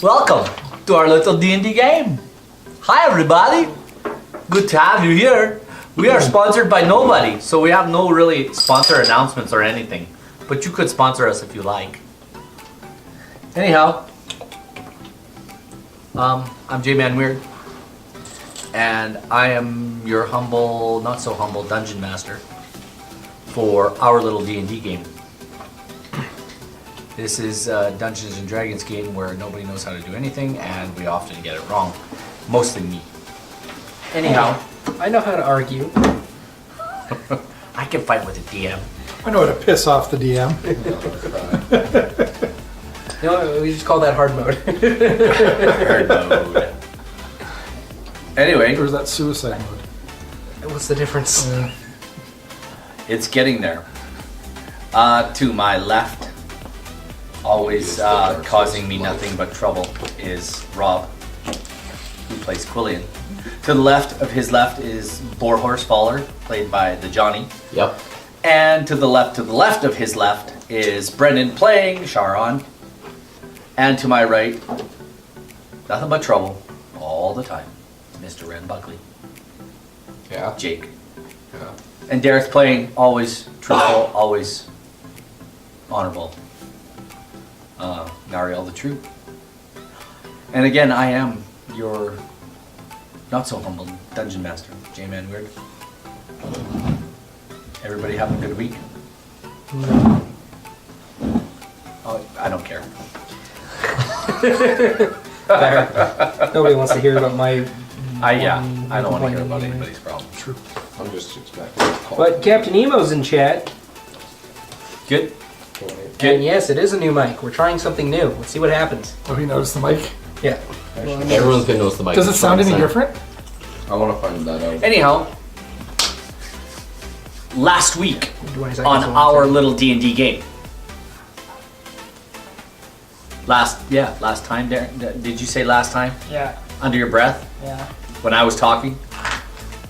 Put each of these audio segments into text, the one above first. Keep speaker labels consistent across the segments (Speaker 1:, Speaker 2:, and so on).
Speaker 1: Welcome to our little D&D game. Hi everybody. Good to have you here. We are sponsored by nobody, so we have no really sponsor announcements or anything. But you could sponsor us if you like. Anyhow, I'm J-Man Weird, and I am your humble, not so humble dungeon master for Our Little D&D Game. This is a Dungeons and Dragons game where nobody knows how to do anything, and we often get it wrong. Mostly me. Anyhow,
Speaker 2: I know how to argue.
Speaker 1: I can fight with a DM.
Speaker 3: I know how to piss off the DM.
Speaker 2: You know, we just call that hard mode.
Speaker 1: Hard mode. Anyway,
Speaker 3: Or is that suicide mode?
Speaker 2: What's the difference?
Speaker 1: it's getting there. To my left, always causing me nothing but trouble, is Rob, who plays Quillian. To the left of his left is Borehorse Faller, played by the Johnny.
Speaker 4: Yep.
Speaker 1: And to the left of his left is Brendan playing Sharon. And to my right, nothing but trouble all the time, Mr. Ren Buckley.
Speaker 4: Yeah.
Speaker 1: Jake.
Speaker 4: Yeah.
Speaker 1: And Derek's playing always truthful, always honorable. Nariel the True. And again, I am your not so humble dungeon master, J-Man Weird. Everybody have a good week? Oh, I don't care.
Speaker 2: Nobody wants to hear about my...
Speaker 1: I don't want to hear about anybody's problem.
Speaker 3: True.
Speaker 4: I'm just expecting a call.
Speaker 2: But Captain Emo's in chat.
Speaker 1: Good?
Speaker 2: And yes, it is a new mic. We're trying something new. Let's see what happens.
Speaker 3: Oh, he noticed the mic?
Speaker 2: Yeah.
Speaker 4: Everyone's gonna notice the mic.
Speaker 3: Does it sound any different?
Speaker 4: I want to find that out.
Speaker 1: Anyhow, last week
Speaker 2: 20 seconds
Speaker 1: on
Speaker 2: on
Speaker 1: Our
Speaker 2: time.
Speaker 1: Little D&D Game. Last time, Derek. Did you say last time?
Speaker 5: Yeah,
Speaker 1: Under your breath?
Speaker 5: yeah.
Speaker 1: When I was talking?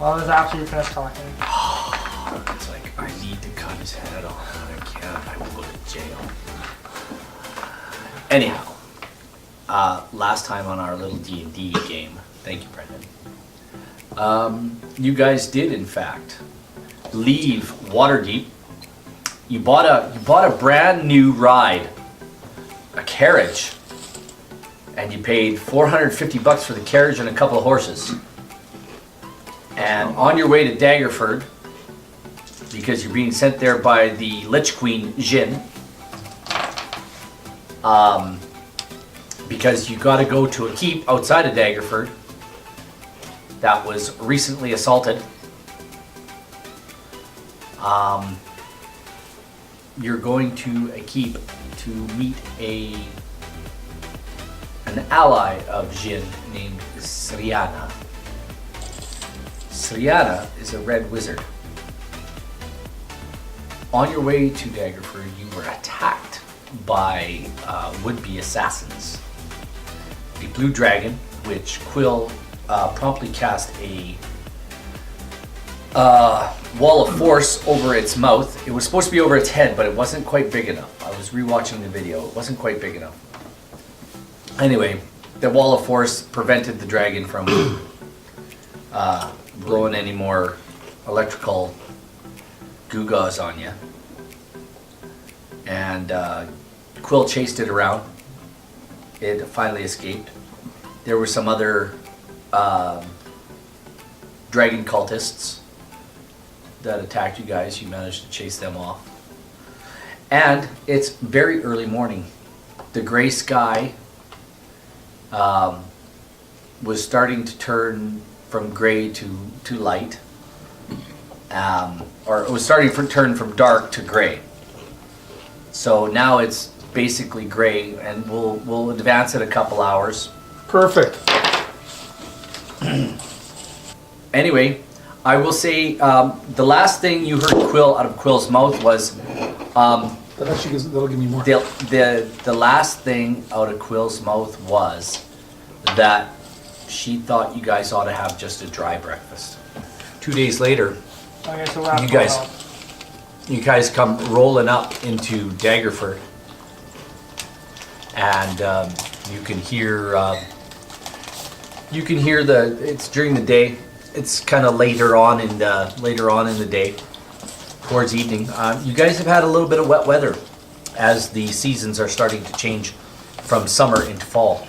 Speaker 5: Well, it was after you finished talking.
Speaker 1: It's like, I need to cut his head off, but I can't. I will go to jail. Anyhow, last time on Our Little D&D Game, thank you, Brendan. You guys did, in fact, leave Waterdeep. You bought a brand new ride, a carriage, and you paid $450 for the carriage and a couple of horses. And on your way to Daggerford, because you're being sent there by the Lich Queen Jin, because you got to go to a keep outside of Daggerford that was recently assaulted. You're going to a keep to meet an ally of Jin named Sriana. Sriana is a red wizard. On your way to Daggerford, you were attacked by would-be assassins. A blue dragon, which Quill promptly cast a wall of force over its mouth. It was supposed to be over its head, but it wasn't quite big enough. I was rewatching the video. It wasn't quite big enough. Anyway, the wall of force prevented the dragon from blowing any more electrical gewgaws on you. And Quill chased it around. It finally escaped. There were some other dragon cultists that attacked you guys. You managed to chase them off. And it's very early morning. The gray sky was starting to turn from gray to light. Or it was starting to turn from dark to gray. So now it's basically gray, and we'll advance it a couple hours.
Speaker 3: Perfect.
Speaker 1: Anyway, I will say the last thing you heard Quill out of Quill's mouth was
Speaker 3: That'll give me more.
Speaker 1: the last thing out of Quill's mouth was that she thought you guys ought to have just a dry breakfast. 2 days later,
Speaker 5: Okay, so we're
Speaker 1: you guys come rolling up into Daggerford, and You can hear. You can hear the. It's during the day. It's kind of later on in the day, towards evening. You guys have had a little bit of wet weather, as the seasons are starting to change from summer into fall,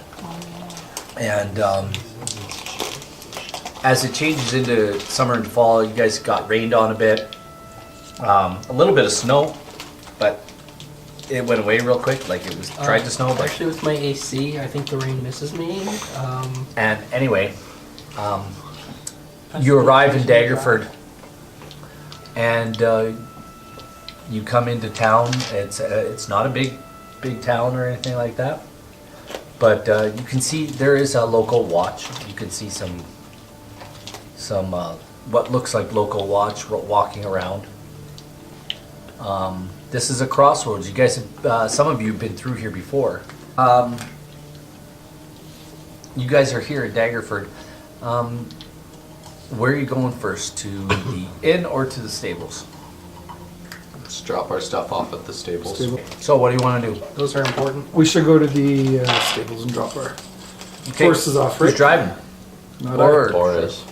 Speaker 1: and as it changes into summer and fall, you guys got rained on a bit. A little bit of snow, but it went away real quick. Like it was tried to snow. But
Speaker 2: Actually, with my AC, I think the rain misses me.
Speaker 1: and anyway, you arrive in Daggerford, and you come into town. It's not a big town or anything like that, but you can see there is a local watch. You can see some what looks like local watch walking around. This is a crossroads. You guys have, some of you have been through here before. You guys are here at Daggerford. Where are you going first? To the inn or to the stables?
Speaker 4: Let's drop our stuff off at the stables.
Speaker 3: Stable.
Speaker 1: So what do you want to do?
Speaker 2: Those are important.
Speaker 3: We should go to the stables and drop our horses off,
Speaker 1: Who's
Speaker 3: right?
Speaker 1: driving?
Speaker 3: Not
Speaker 1: Or-
Speaker 4: Boris.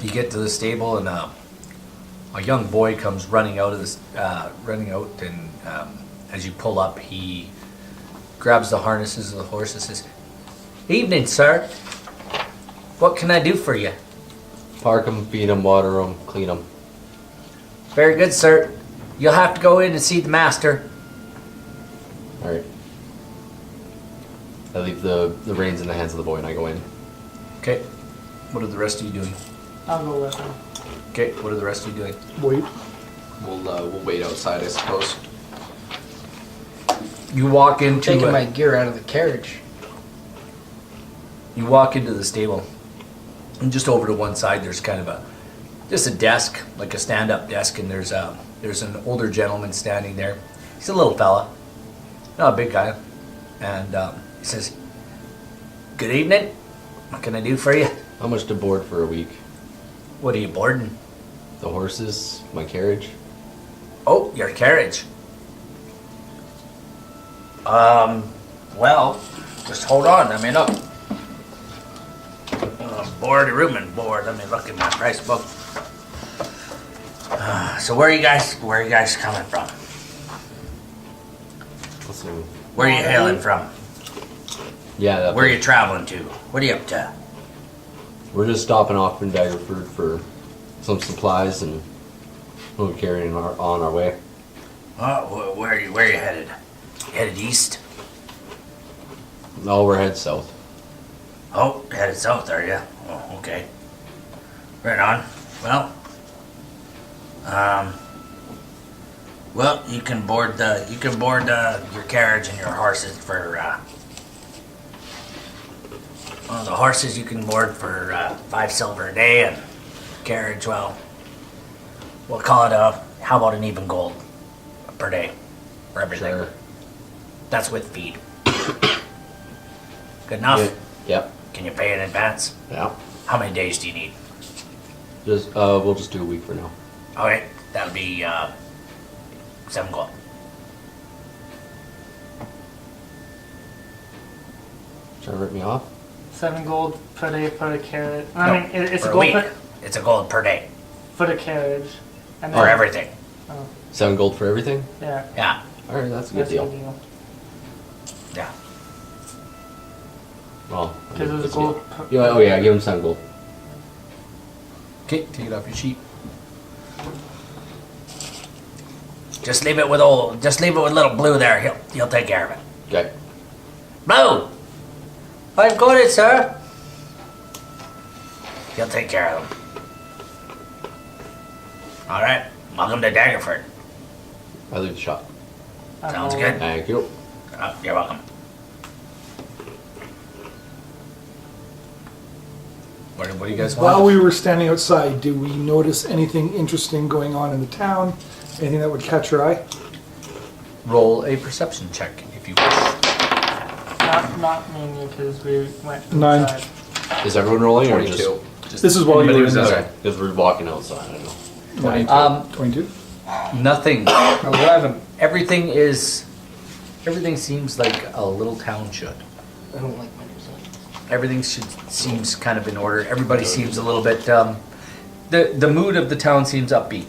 Speaker 1: You get to the stable and a young boy comes running out, and as you pull up, he grabs the harnesses of the horse and says, "Evening, sir. What can I do for you?"
Speaker 4: Park them, feed them, water them, clean them.
Speaker 1: "Very good, sir. You'll have to go in and see the master."
Speaker 4: Alright. I leave the reins in the hands of the boy and I go in.
Speaker 1: Okay. What are the rest of you doing?
Speaker 5: I'll go with him.
Speaker 1: Okay. What are the rest of you doing?
Speaker 3: Wait.
Speaker 4: We'll wait outside, I suppose.
Speaker 1: You walk into
Speaker 2: Taking my gear out of the carriage.
Speaker 1: You walk into the stable, and just over to one side, there's kind of just a desk, like a stand-up desk, and there's an older gentleman standing there. He's a little fella, not a big guy, and he says, "Good evening. What can I do for you?"
Speaker 4: How much to board for a week?
Speaker 1: "What are you boarding?"
Speaker 4: The horses, my carriage.
Speaker 1: "Oh, your carriage. Well, just hold on. I mean, look. Board a room and board. Let me look at my price book. So where are you guys coming from?
Speaker 4: Listen,
Speaker 1: Where are you hailing from?
Speaker 4: yeah,
Speaker 1: Where are you traveling to? What are you up to?
Speaker 4: we're just stopping off in Daggerford for some supplies and we'll be carrying on our way.
Speaker 1: Oh, where are you headed? You headed east?
Speaker 4: No, we're headed south.
Speaker 1: Oh, headed south, are you? Oh, okay. Right on. Well, you can board your carriage and your horses for the horses you can board for 5 silver a day, and carriage, well, we'll call it how about an even gold per day for everything.
Speaker 4: Sure.
Speaker 1: That's with feed. Good enough?
Speaker 4: Yeah. Yep.
Speaker 1: Can you pay in advance?
Speaker 4: Yeah.
Speaker 1: How many days do you need?
Speaker 4: Just we'll just do a week for now.
Speaker 1: Okay, that'll be 7 gold.
Speaker 4: Trying to rip me off?
Speaker 5: 7 gold per day for the carriage.
Speaker 1: No,
Speaker 5: I mean, it's
Speaker 1: for
Speaker 5: a
Speaker 1: a
Speaker 5: gold
Speaker 1: week. It's a gold per day
Speaker 5: for the carriage. And
Speaker 1: for everything.
Speaker 5: Oh,
Speaker 4: 7 gold for everything?
Speaker 5: yeah.
Speaker 1: Yeah,
Speaker 4: Alright, that's a good
Speaker 5: That's a
Speaker 4: deal.
Speaker 5: good deal.
Speaker 1: yeah.
Speaker 4: Well,
Speaker 5: Because it was
Speaker 4: it's
Speaker 5: gold.
Speaker 4: good. Yeah, oh yeah, give him 7 gold.
Speaker 1: Okay, take it off your sheet. Just leave it with little Blue there. He'll take care of it.
Speaker 4: Okay.
Speaker 1: Blue, I've got it, sir. He'll take care of them. All right, welcome to Daggerford.
Speaker 4: I leave the shop.
Speaker 1: Sounds good.
Speaker 4: Thank you.
Speaker 1: You're welcome. What do you guys want?
Speaker 3: While we were standing outside, do we notice anything interesting going on in the town? Anything that would catch your eye?
Speaker 1: Roll a perception check if you wish.
Speaker 5: Not mainly because we went
Speaker 3: 9.
Speaker 5: outside.
Speaker 4: Is everyone rolling or 22.
Speaker 1: Just
Speaker 3: This is while you
Speaker 1: anybody
Speaker 3: were
Speaker 1: who's
Speaker 3: in
Speaker 1: outside.
Speaker 3: there.
Speaker 4: Because we're walking outside, I know.
Speaker 3: 22.
Speaker 1: Nothing.
Speaker 2: 11.
Speaker 1: Everything is Everything seems like a little town should.
Speaker 2: I don't like my new sign.
Speaker 1: Everything seems kind of in order. Everybody seems a little bit. The mood of the town seems upbeat.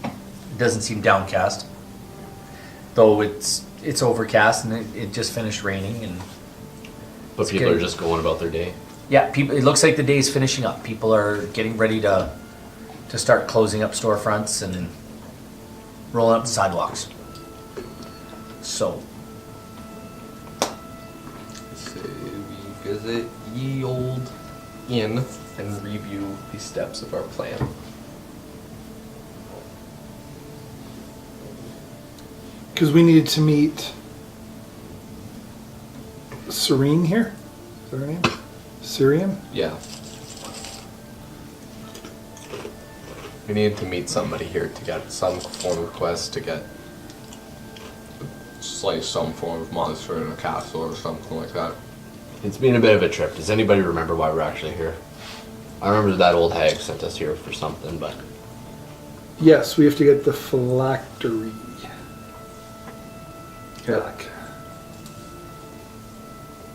Speaker 1: It doesn't seem downcast, though it's overcast and it just finished raining and.
Speaker 4: But
Speaker 1: It's
Speaker 4: people
Speaker 1: good.
Speaker 4: are just going about their day.
Speaker 1: Yeah, people. It looks like the day's finishing up. People are getting ready to start closing up storefronts and rolling up the sidewalks. So,
Speaker 6: Say we visit ye old inn and review the steps of our plan.
Speaker 3: Because we needed to meet Serene here. Is that her name? Syrian?
Speaker 6: Yeah. We needed to meet somebody here to get some form of quest to get just like some form of monster in a castle or something like that.
Speaker 4: It's been a bit of a trip. Does anybody remember why we're actually here? I remember that old hag sent us here for something, but
Speaker 3: Yes, we have to get the phylactery back.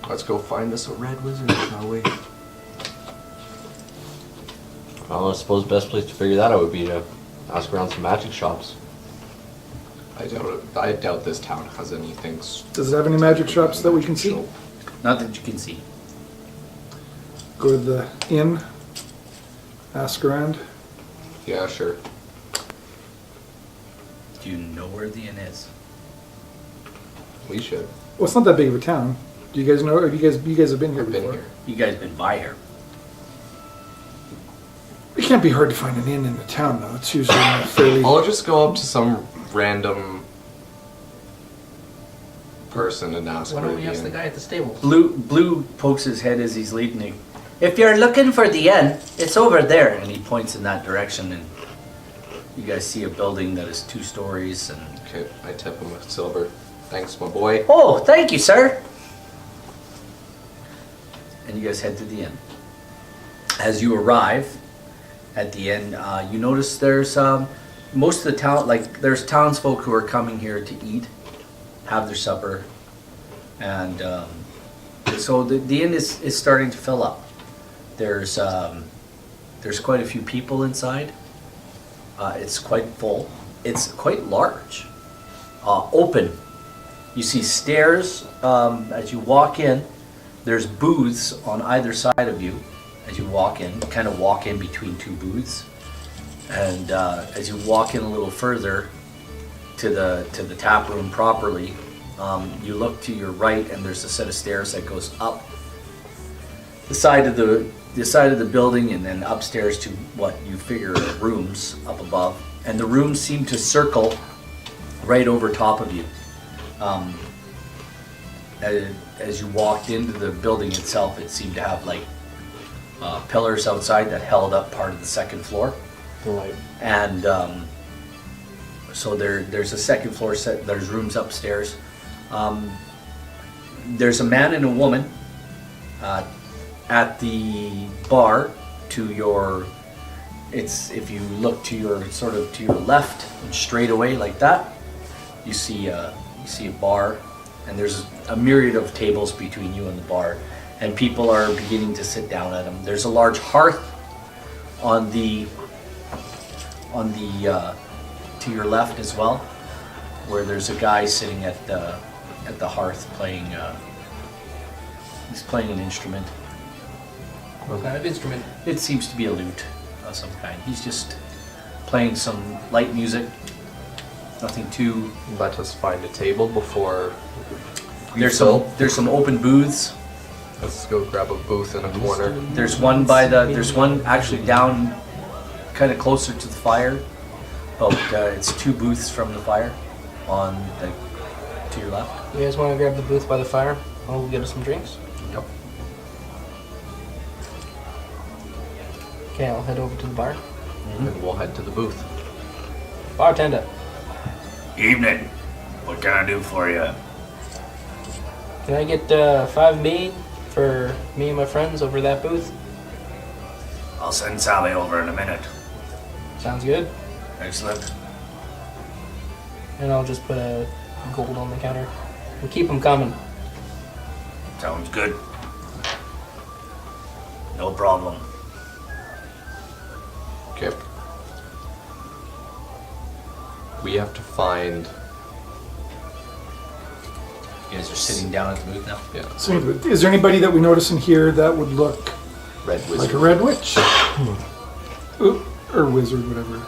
Speaker 6: Let's go find us a red wizard, shall we?
Speaker 4: well, I suppose the best place to figure that out would be to ask around some magic shops.
Speaker 6: I doubt this town has anything.
Speaker 3: Does it have any magic shops that we can see?
Speaker 1: not that you can see.
Speaker 3: Go to the inn, ask around.
Speaker 6: Yeah, sure.
Speaker 1: Do you know where the inn is?
Speaker 6: We should.
Speaker 3: Well, it's not that big of a town. Do you guys know? Have you guys have been here
Speaker 6: I've been
Speaker 3: before?
Speaker 6: here.
Speaker 1: You guys been by here?
Speaker 3: It can't be hard to find an inn in the town, though. It's usually fairly.
Speaker 6: I'll just go up to some random person and ask
Speaker 2: Why
Speaker 6: where
Speaker 2: don't we ask the
Speaker 6: inn.
Speaker 2: guy at the stables?
Speaker 1: Blue pokes his head as he's leading you. If you're looking for the inn, it's over there. And he points in that direction, and you guys see a building that is 2 stories. And
Speaker 6: Okay, I tip him with silver. Thanks, my boy.
Speaker 1: oh, thank you, sir. And you guys head to the inn. As you arrive at the inn, you notice there's most of the town, like there's townsfolk who are coming here to eat, have their supper, and so the inn is starting to fill up. There's quite a few people inside. It's quite full. It's quite large. Open. You see stairs as you walk in. There's booths on either side of you as you walk in. Kind of walk in between 2 booths, and as you walk in a little further to the tap room properly, you look to your right, and there's a set of stairs that goes up the side of the building, and then upstairs to what you figure are rooms up above. And the rooms seem to right over top of you. As you walked into the building itself, it seemed to have like pillars outside that held up part of the second floor.
Speaker 6: Right.
Speaker 1: And so there's a second floor set. There's rooms upstairs. There's a man and a woman at the bar to your. It's if you look to your to your left and straight away like that, you see a bar, and there's a myriad of tables between you and the bar, and people are beginning to sit down at them. There's a large hearth on the to your left as well, where there's a guy sitting at the hearth playing. He's playing an instrument.
Speaker 2: What kind of instrument?
Speaker 1: It seems to be a lute of some kind. He's just playing some light music. Nothing too.
Speaker 6: Let us find a table before we
Speaker 1: There's
Speaker 6: fill.
Speaker 1: some open booths.
Speaker 6: Let's go grab a booth in a corner.
Speaker 1: There's one there's one actually down, kind of closer to the fire. But it's 2 booths from the fire, to your left.
Speaker 2: You guys want to grab the booth by the fire? I'll go get us some drinks.
Speaker 1: Yep.
Speaker 2: Okay, I'll head over to the bar.
Speaker 6: And we'll head to the booth.
Speaker 2: Bartender,
Speaker 1: Evening. What can I do for you?
Speaker 2: can I get 5 mead for me and my friends over that booth?
Speaker 1: I'll send Sally over in a minute.
Speaker 2: Sounds good.
Speaker 1: Excellent.
Speaker 2: And I'll just put a gold on the counter. and keep them coming.
Speaker 1: Sounds good. No problem.
Speaker 6: Okay. We have to find.
Speaker 1: You guys are sitting down at the booth now?
Speaker 6: Yeah.
Speaker 3: So, is there anybody that we notice in here that would look
Speaker 6: Red
Speaker 3: like
Speaker 6: wizard.
Speaker 3: a red witch? Ooh, or wizard, whatever.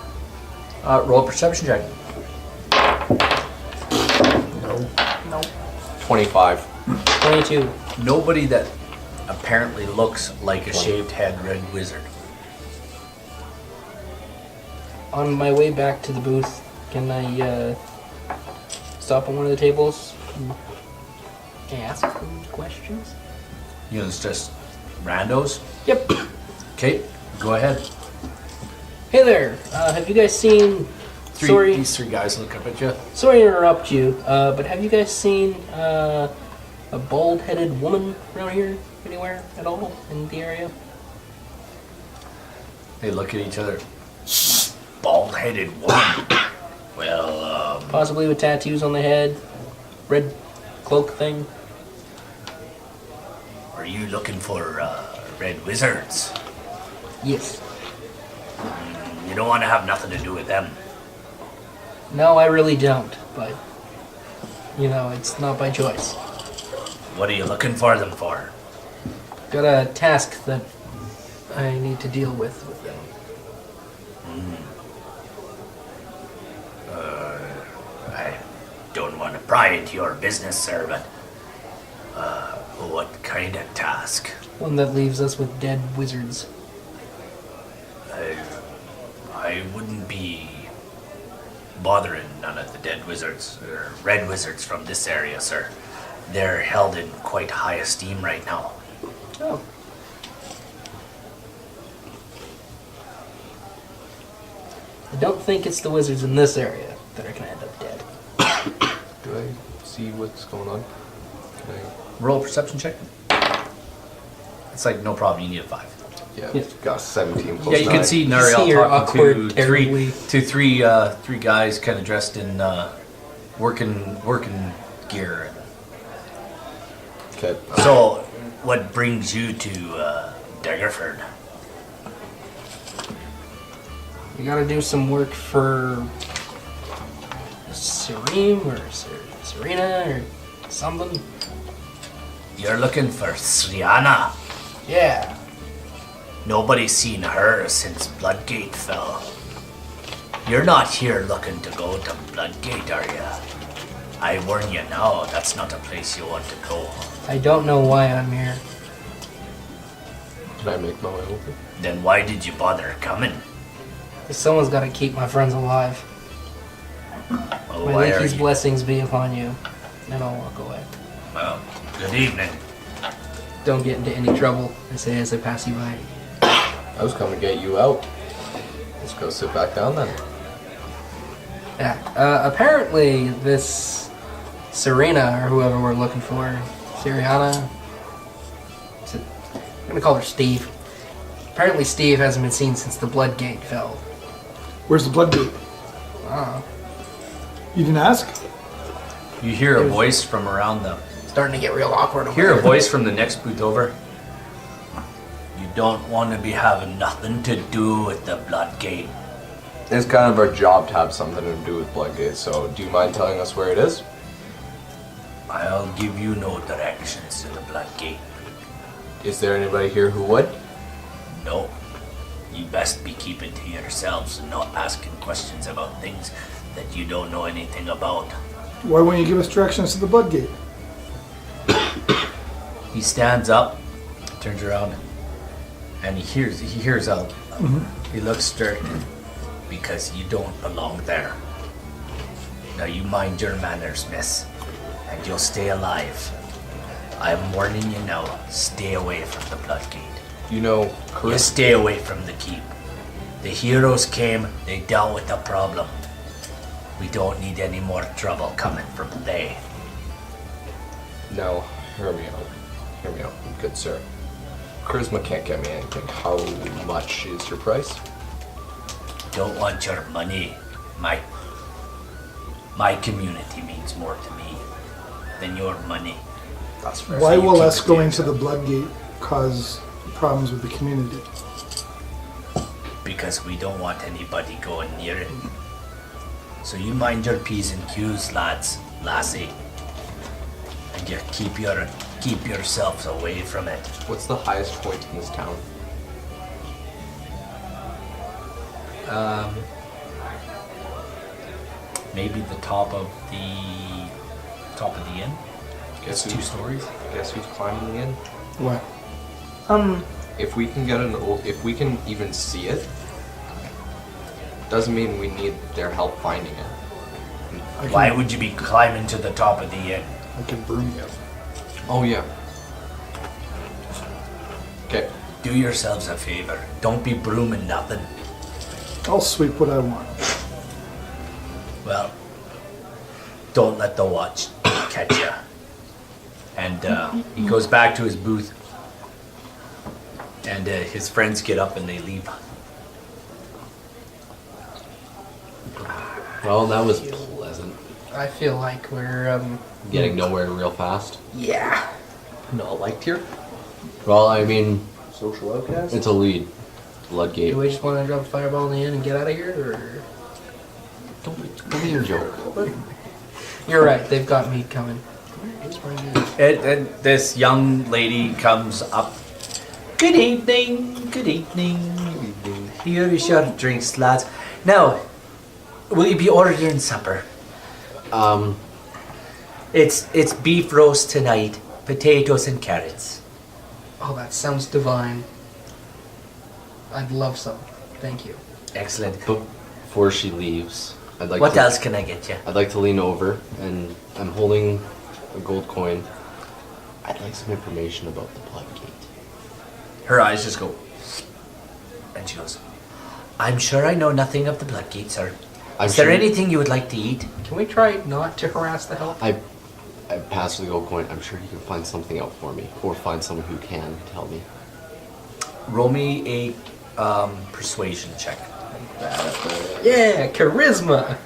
Speaker 1: Roll a perception check.
Speaker 5: Nope.
Speaker 6: 25.
Speaker 2: 22.
Speaker 1: Nobody that apparently looks like a shaved head red wizard.
Speaker 2: On my way back to the booth, can I stop on one of the tables and ask them questions?
Speaker 1: You know, it's just randos.
Speaker 2: Yep.
Speaker 1: Okay, go ahead.
Speaker 2: Hey there. Have you guys seen?
Speaker 1: These three guys look up at you.
Speaker 2: Sorry to interrupt you, but have you guys seen a bald-headed woman around here anywhere at all in the area?
Speaker 1: They look at each other. Bald-headed woman. Well,
Speaker 2: Possibly with tattoos on the head, red cloak thing.
Speaker 1: are you looking for red wizards?
Speaker 2: Yes.
Speaker 1: You don't want to have nothing to do with them.
Speaker 2: No, I really don't, but you know, it's not by choice.
Speaker 1: What are you looking for them for?
Speaker 2: Got a task that I need to deal with them.
Speaker 1: I don't want to pry into your business, sir, but what kind of task?
Speaker 2: One that leaves us with dead wizards.
Speaker 1: I wouldn't be bothering none of the dead wizards or red wizards from this area, sir. They're held in quite high esteem right now.
Speaker 2: Oh. I don't think it's the wizards in this area that are gonna end up dead.
Speaker 6: Do I see what's going on? Can I...
Speaker 1: Roll a perception check. It's like no problem. You need a 5.
Speaker 6: Yeah,
Speaker 2: Yeah.
Speaker 6: got 17 plus
Speaker 1: Yeah, you
Speaker 6: 9.
Speaker 1: can see
Speaker 2: see
Speaker 1: Nariel
Speaker 2: your
Speaker 1: talking
Speaker 2: awkward,
Speaker 1: to
Speaker 2: terribly-
Speaker 1: three guys kind of dressed in working gear.
Speaker 6: Okay.
Speaker 1: So, what brings you to Daggerford?
Speaker 2: We gotta do some work for Serene or Serena or something.
Speaker 1: You're looking for Sriana.
Speaker 2: Yeah.
Speaker 1: Nobody's seen her since Bloodgate fell. You're not here looking to go to Bloodgate, are you? I warn you now, that's not a place you want to go.
Speaker 2: I don't know why I'm here.
Speaker 6: Can I make my way over?
Speaker 1: Then why did you bother coming?
Speaker 2: Someone's gotta keep my friends alive.
Speaker 1: Well,
Speaker 2: May
Speaker 1: why are
Speaker 2: Lakey's
Speaker 1: you?
Speaker 2: blessings be upon you. And I'll walk away.
Speaker 1: Well, good evening.
Speaker 2: Don't get into any trouble, I say as I pass you by.
Speaker 6: I was coming to get you out. Let's go sit back down then.
Speaker 2: Yeah. Apparently this Serena, or whoever we're looking for, Siriana, I'm gonna call her Steve. Apparently Steve hasn't been seen since the Bloodgate fell.
Speaker 3: Where's the blood gate?
Speaker 2: Ah,
Speaker 3: You didn't ask?
Speaker 1: You hear a voice from around them.
Speaker 2: starting to get real awkward over
Speaker 1: Hear a
Speaker 2: there.
Speaker 1: voice from the next booth over. You don't want to be having nothing to do with the Bloodgate.
Speaker 6: It's kind of our job to have something to do with Bloodgate, so do you mind telling us where it is?
Speaker 1: I'll give you no directions to the Bloodgate.
Speaker 6: Is there anybody here who would?
Speaker 1: No. You best be keeping to yourselves and not asking questions about things that you don't know anything about.
Speaker 3: Why won't you give us directions to the blood gate?
Speaker 1: He stands up, turns around, and he hears out. He looks stern because you don't belong there. Now you mind your manners, miss, and you'll stay alive. I'm warning you now, stay away from the Bloodgate.
Speaker 6: You know,
Speaker 1: You
Speaker 6: Chris.
Speaker 1: stay away from the keep. The heroes came, they dealt with the problem. We don't need any more trouble coming from Thay.
Speaker 6: No, hear me out. Hear me out, good sir. Charisma can't get me anything. How much is your price?
Speaker 1: Don't want your money. My community means more to me. than your money.
Speaker 6: That's fair.
Speaker 3: Why
Speaker 1: you
Speaker 3: will
Speaker 1: keep
Speaker 3: us
Speaker 1: it to
Speaker 3: going to the
Speaker 1: yourself.
Speaker 3: Bloodgate cause problems with the community?
Speaker 1: Because we don't want anybody going near it. So you mind your P's and Q's, lads, lassie. And you keep yourselves away from it.
Speaker 6: What's the highest point in this town?
Speaker 1: Maybe the top of the inn.
Speaker 6: Guess
Speaker 1: It's 2 stories.
Speaker 6: Guess who's climbing the inn?
Speaker 3: What?
Speaker 6: If we can get if we can even see it, doesn't mean we need their help finding it.
Speaker 1: Why would you be climbing to the top of the inn?
Speaker 3: I can broom you.
Speaker 6: Oh yeah. Okay.
Speaker 1: Do yourselves a favor. Don't be brooming nothing.
Speaker 3: I'll sweep what I want.
Speaker 1: Well, don't let the watch catch you. And he goes back to his booth. And his friends get up and they leave.
Speaker 4: Well, that was pleasant.
Speaker 2: I feel like we're
Speaker 4: Getting nowhere real fast.
Speaker 2: yeah.
Speaker 6: Not liked here.
Speaker 4: Well, I mean,
Speaker 6: Social outcast.
Speaker 4: it's a lead. Bloodgate.
Speaker 2: Do we just want to drop a fireball in the end and get out of here, or?
Speaker 4: Don't be your joke.
Speaker 2: You're right. They've got meat coming.
Speaker 1: And this young lady comes up. Good evening, good evening. Here is your drinks, lads. Now, will you be ordering supper? It's beef roast tonight, potatoes and carrots.
Speaker 2: Oh, that sounds divine. I'd love some. Thank you.
Speaker 1: Excellent.
Speaker 4: Before she leaves, I'd like
Speaker 1: What
Speaker 4: to,
Speaker 1: else can I get you?
Speaker 4: I'd like to lean over, and I'm holding a gold coin. I'd like some information about the Bloodgate.
Speaker 1: Her eyes just go. And she goes, I'm sure I know nothing of the Bloodgate, sir.
Speaker 4: I'm
Speaker 1: Is there
Speaker 4: sure-
Speaker 1: anything you would like to eat?
Speaker 2: Can we try not to harass the help?
Speaker 4: I passed the gold coin. I'm sure you can find something out for me, or find someone who can tell me.
Speaker 1: Roll me a persuasion check.
Speaker 2: Yeah, charisma.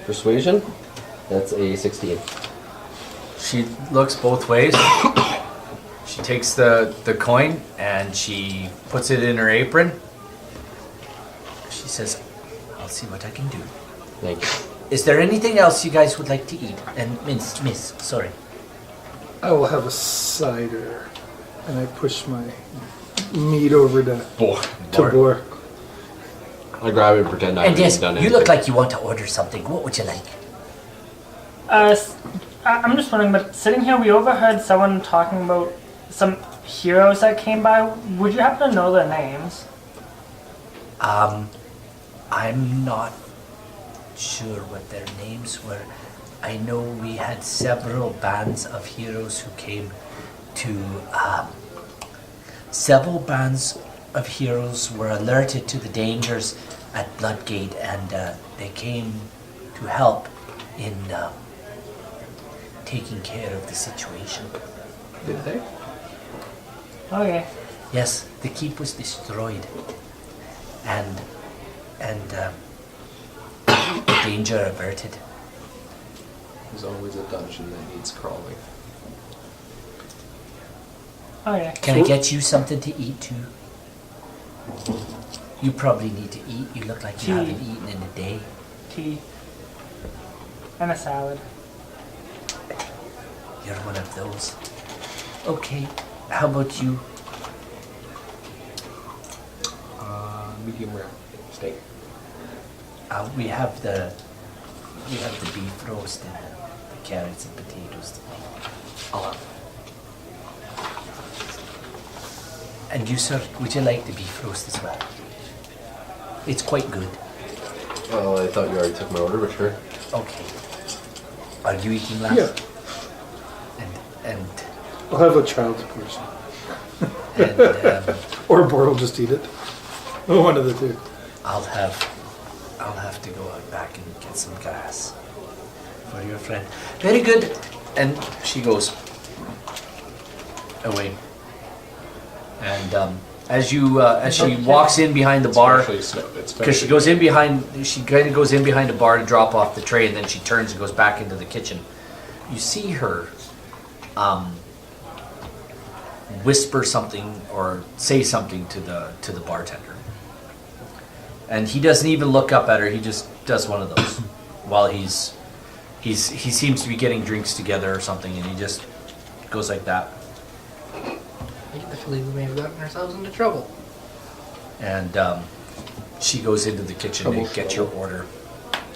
Speaker 4: Persuasion? That's a 16.
Speaker 1: She looks both ways. She takes the coin and she puts it in her apron. She says, I'll see what I can do.
Speaker 4: Thank you.
Speaker 1: Is there anything else you guys would like to eat? And miss, sorry.
Speaker 3: I will have a cider. And I push my meat over to Bor.
Speaker 4: I grab it and pretend I
Speaker 1: And
Speaker 4: haven't
Speaker 1: yes,
Speaker 4: done
Speaker 1: you
Speaker 4: anything.
Speaker 1: look like you want to order something. What would you like?
Speaker 5: I'm just wondering, but sitting here, we overheard someone talking about some heroes that came by. Would you happen to know their names?
Speaker 1: I'm not sure what their names were. I know we had several bands of heroes who came to, several bands of heroes were alerted to the dangers at Bloodgate, and they came to help in taking care of the situation.
Speaker 6: Did they?
Speaker 5: Okay.
Speaker 1: Yes, the keep was destroyed, and danger averted.
Speaker 6: There's always a dungeon that needs crawling.
Speaker 5: Okay.
Speaker 1: Can I get you something to eat too? You probably need to eat. You look like you
Speaker 5: Tea.
Speaker 1: haven't eaten in a day.
Speaker 5: Tea. And a salad.
Speaker 1: You're one of those. Okay, how about you?
Speaker 6: Medium rare steak.
Speaker 1: We have the beef roast and the carrots and potatoes.
Speaker 6: I'll have.
Speaker 1: And you, sir, would you like the beef roast as well? It's quite good.
Speaker 4: Oh, I thought you already took my order, but sure.
Speaker 1: Okay. Are you eating last?
Speaker 3: Yeah.
Speaker 1: And
Speaker 3: I'll have a child's portion. Or Bor will just eat it. One of the two.
Speaker 1: I'll have to go out back and get some grass for your friend. Very good. And she goes away. And as she walks in behind the bar, because she kind of goes in behind the bar to drop off the tray, and then she turns and goes back into the kitchen. you see her whisper something or say something to the bartender, and he doesn't even look up at her. He just does one of those while he seems to be getting drinks together or something, and he just goes like that.
Speaker 2: I get the feeling we may have gotten ourselves into trouble.
Speaker 1: And she goes into the kitchen and gets your order.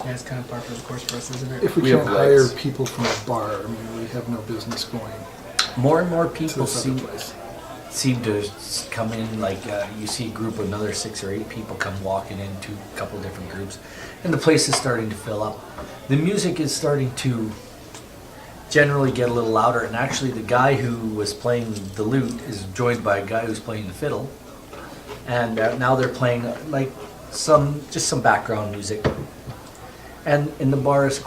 Speaker 2: Yeah, it's kind of par for the course for us, isn't it?
Speaker 3: If we
Speaker 6: We
Speaker 3: can't
Speaker 6: have
Speaker 3: hire
Speaker 6: legs.
Speaker 3: people from a bar, I mean, we have no business going
Speaker 1: More and more
Speaker 3: to
Speaker 1: people
Speaker 3: this other place.
Speaker 1: seem to come in, like you see a group of another 6 or 8 people come walking into a couple of different groups, and the place is starting to fill up. The music is starting to generally get a little louder, and actually the guy who was playing the lute is joined by a guy who's playing the fiddle, and now they're playing like some background music. And the bar is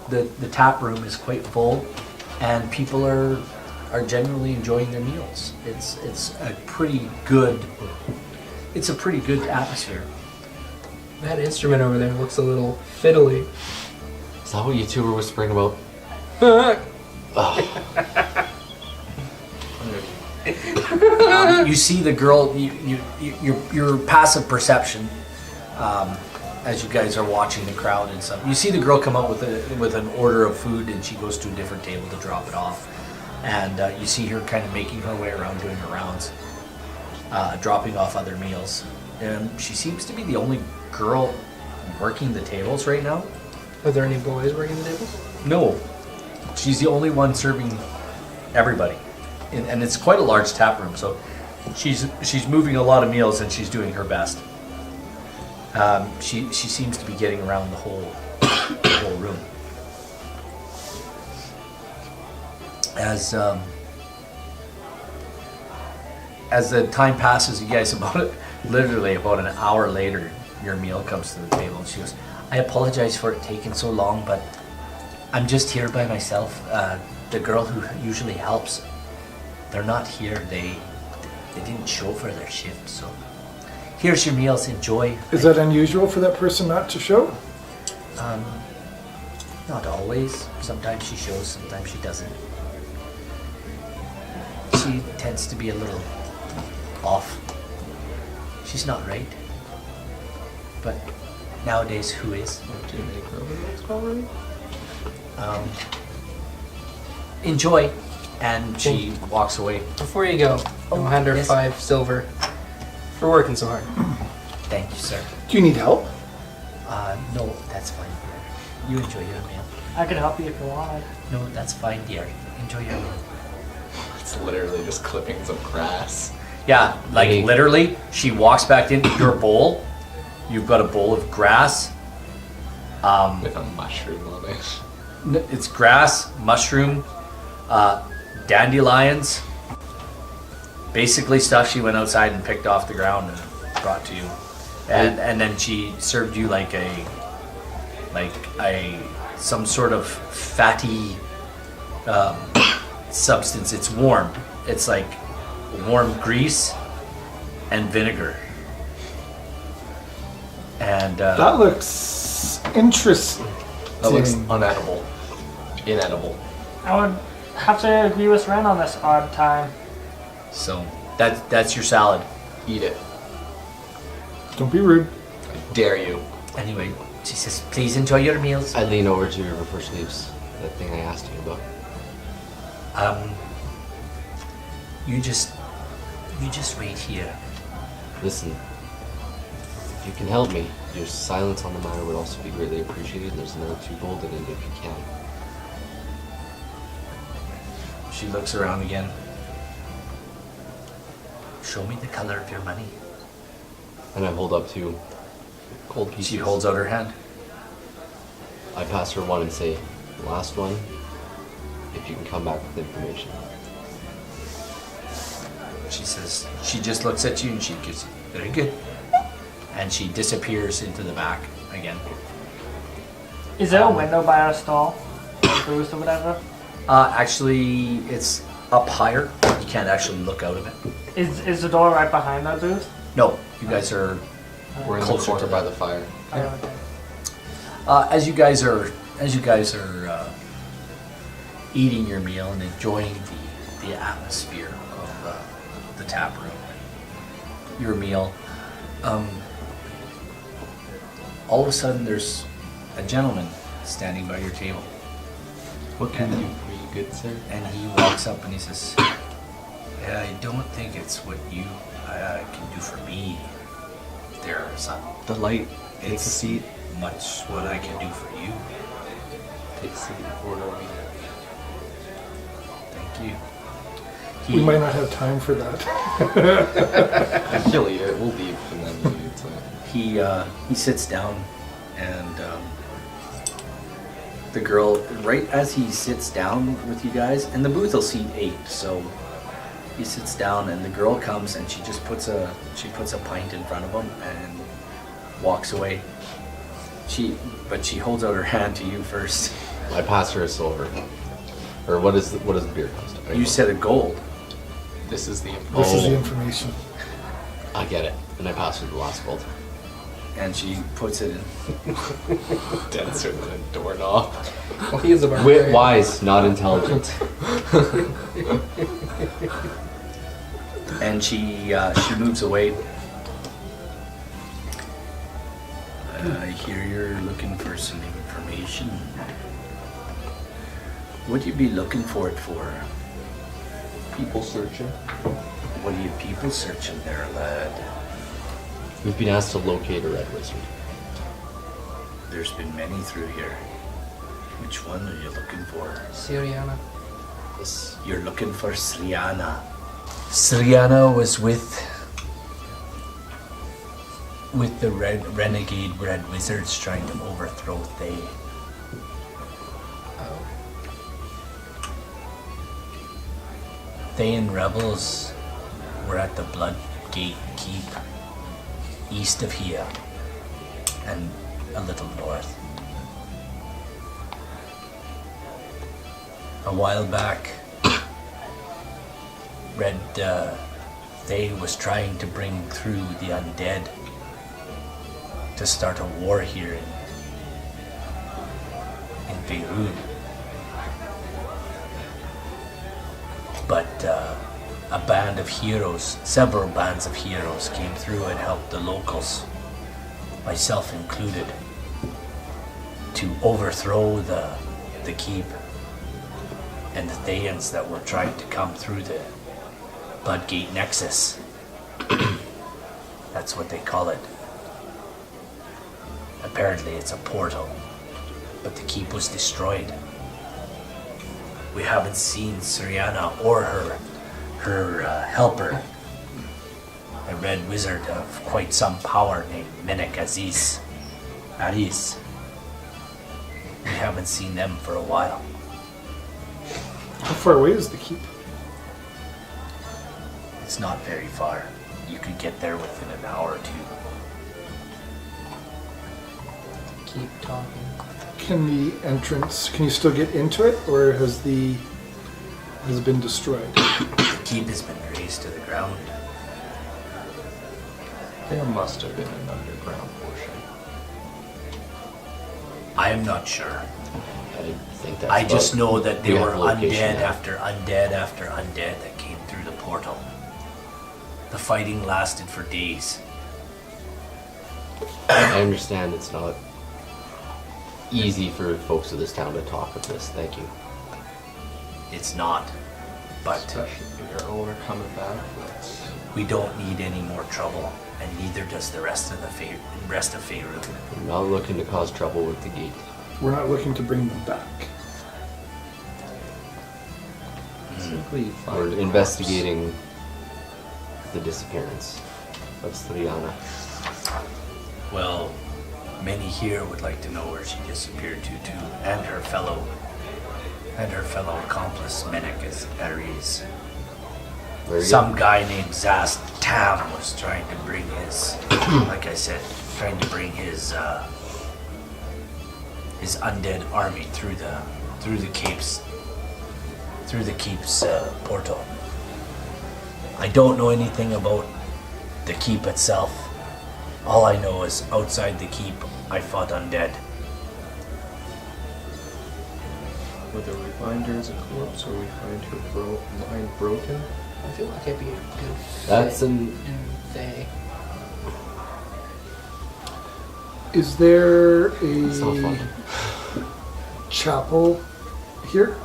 Speaker 1: the tap room is quite full, and people are generally enjoying their meals. It's a pretty good atmosphere.
Speaker 2: That instrument over there looks a little fiddly.
Speaker 4: Is that what you two were whispering about?
Speaker 1: You see the girl. Your passive perception, as you guys are watching the crowd and stuff. You see the girl come up with an order of food, and she goes to a different table to drop it off. And you see her kind of making her way around, doing her rounds, dropping off other meals. And she seems to be the only girl working the tables right now.
Speaker 2: Are there any boys working the tables?
Speaker 1: No, she's the only one serving everybody, and it's quite a large tap room. So she's moving a lot of meals, and she's doing her best. She seems to be getting around the whole room. As the time passes, you guys literally about an hour later, your meal comes to the table, and she goes, "I apologize for it taking so long, but I'm just here by myself. The girl who usually helps, they're not here. They didn't show for their shift, so here's your meals. Enjoy."
Speaker 3: Is that unusual for that person not to show?
Speaker 1: Not always. Sometimes she shows, sometimes she doesn't. She tends to be a little off. She's not right. But nowadays, who is? Enjoy. And she walks away.
Speaker 2: Before you go, I'll hand her
Speaker 1: yes.
Speaker 2: 5 silver for working so hard.
Speaker 1: Thank you, sir.
Speaker 3: Do you need help?
Speaker 1: No, that's fine, dear. You enjoy your meal.
Speaker 5: I could help you if you wanted.
Speaker 1: No, that's fine, dear. Enjoy your meal.
Speaker 6: It's literally just clippings of grass.
Speaker 1: Yeah, like
Speaker 4: Hey.
Speaker 1: literally, she walks back into your bowl. You've got a bowl of grass.
Speaker 6: With a mushroom on it.
Speaker 1: It's grass, mushroom, dandelions. Basically stuff she went outside and picked off the ground and brought to you. And then she served you like some sort of fatty substance. It's warm. It's like warm grease and vinegar. And
Speaker 3: That looks interesting.
Speaker 6: That looks unedible. Inedible.
Speaker 5: I would have to agree with Ren on this odd time.
Speaker 1: so that's your salad.
Speaker 6: Eat it.
Speaker 3: Don't be rude.
Speaker 6: I dare you.
Speaker 1: Anyway, she says, "Please enjoy your meals."
Speaker 4: I lean over to her before she leaves. That thing I asked you about.
Speaker 1: You just wait here.
Speaker 4: Listen, if you can help me, your silence on the matter would also be greatly appreciated. There's another 2 gold in it if you can.
Speaker 1: She looks around again. Show me the color of your money.
Speaker 4: And I hold up 2 gold pieces.
Speaker 1: She holds out her hand.
Speaker 4: I pass her 1 and say, "The last one, if you can come back with information."
Speaker 1: She says, she just looks at you and she gives, "Very good." And she disappears into the back again.
Speaker 5: Is there a window by our stall? Or booth or whatever?
Speaker 1: Actually, it's up higher. You can't actually look out of it.
Speaker 5: Is the door right behind that booth?
Speaker 1: No, you guys are
Speaker 6: We're in the
Speaker 1: closer
Speaker 6: corner
Speaker 1: to
Speaker 6: by
Speaker 1: that.
Speaker 6: the fire.
Speaker 5: Oh, okay.
Speaker 1: As you guys are eating your meal and enjoying the atmosphere of the tap room. Your meal. All of a sudden, there's a gentleman standing by your table.
Speaker 4: What can you do for you, good sir?
Speaker 1: And he walks up and he says, "Yeah, I don't think it's what you can do for me there, son.
Speaker 4: The light. Take a
Speaker 1: It's
Speaker 4: seat.
Speaker 1: much what I can do for you.
Speaker 4: Take a seat. Order me.
Speaker 1: Thank you."
Speaker 3: We might not have time for that.
Speaker 6: He'll eat it. We'll leave, and then you eat it.
Speaker 1: He sits down, and the girl, right as he sits down with you guys, and the booth will seat 8, so he sits down, and the girl comes, and she just puts a pint in front of him and walks away. But she holds out her hand to you first.
Speaker 4: I pass her a silver. Or what does the beer cost?
Speaker 1: You said a gold.
Speaker 6: This is the
Speaker 3: This is the
Speaker 4: Oh.
Speaker 3: information.
Speaker 4: I get it. And I pass her the last gold.
Speaker 1: And she puts it in.
Speaker 6: denser than a doorknob.
Speaker 2: Well, he is a
Speaker 4: Wit
Speaker 2: barbarian.
Speaker 4: wise, not intelligent.
Speaker 1: And she moves away. I hear you're looking for some information. What'd you be looking for it for?
Speaker 6: People searching.
Speaker 1: What are you people searching there, lad?
Speaker 4: We've been asked to locate a red wizard.
Speaker 1: There's been many through here. Which one are you looking for?
Speaker 2: Syriana.
Speaker 4: This
Speaker 1: You're looking for Sriana. Sriana was with the renegade red wizards trying to overthrow Thay. Thayan rebels were at the Bloodgate Keep east of here and a little north. A while back, Red Thay was trying to bring through the undead to start a war here in Beirut. But a band of heroes, several bands of heroes came through and helped the locals, myself included, to overthrow the keep and the Thayans that were trying to come through the Bloodgate Nexus. That's what they call it. Apparently it's a portal, but the keep was destroyed. We haven't seen Sriana or her helper, a red wizard of quite some power named Minik Aziz. We haven't seen them for a while.
Speaker 3: How far away is the keep?
Speaker 1: It's not very far. You could get there within an hour or two.
Speaker 2: Keep talking.
Speaker 3: Can the entrance, can you still get into it, or has it been destroyed?
Speaker 1: The keep has been razed to the ground.
Speaker 6: There must have been an underground portion.
Speaker 1: I am not sure.
Speaker 4: I think that's
Speaker 1: I just
Speaker 4: about-
Speaker 1: know that
Speaker 4: we
Speaker 1: there
Speaker 4: have
Speaker 1: were
Speaker 4: location
Speaker 1: undead
Speaker 4: now.
Speaker 1: after undead after undead that came through the portal. The fighting lasted for days.
Speaker 4: I understand it's not easy for folks of this town to talk of this. Thank you.
Speaker 1: It's not, but
Speaker 6: Especially your owner coming back. That's
Speaker 1: we don't need any more trouble, and neither does the rest of Faerun.
Speaker 4: I'm not looking to cause trouble with the gate.
Speaker 3: We're not looking to bring them back.
Speaker 6: simply
Speaker 4: We're
Speaker 6: find
Speaker 4: investigating the disappearance of Sriana.
Speaker 1: Well, many here would like to know where she disappeared to too, and her fellow accomplice Minik Aziz.
Speaker 4: Very good.
Speaker 1: Some guy named Zast Tam was trying to bring his, like I said, trying to bring his undead army through the keep's portal. I don't know anything about the keep itself. All I know is outside the keep, I fought undead.
Speaker 6: Whether we find her as a corpse or we find her mind broken.
Speaker 2: I feel like I'd be a good
Speaker 4: That's
Speaker 2: fit
Speaker 4: an.
Speaker 2: in Thay.
Speaker 3: Is there
Speaker 4: It's not
Speaker 3: a
Speaker 4: fun.
Speaker 3: chapel here?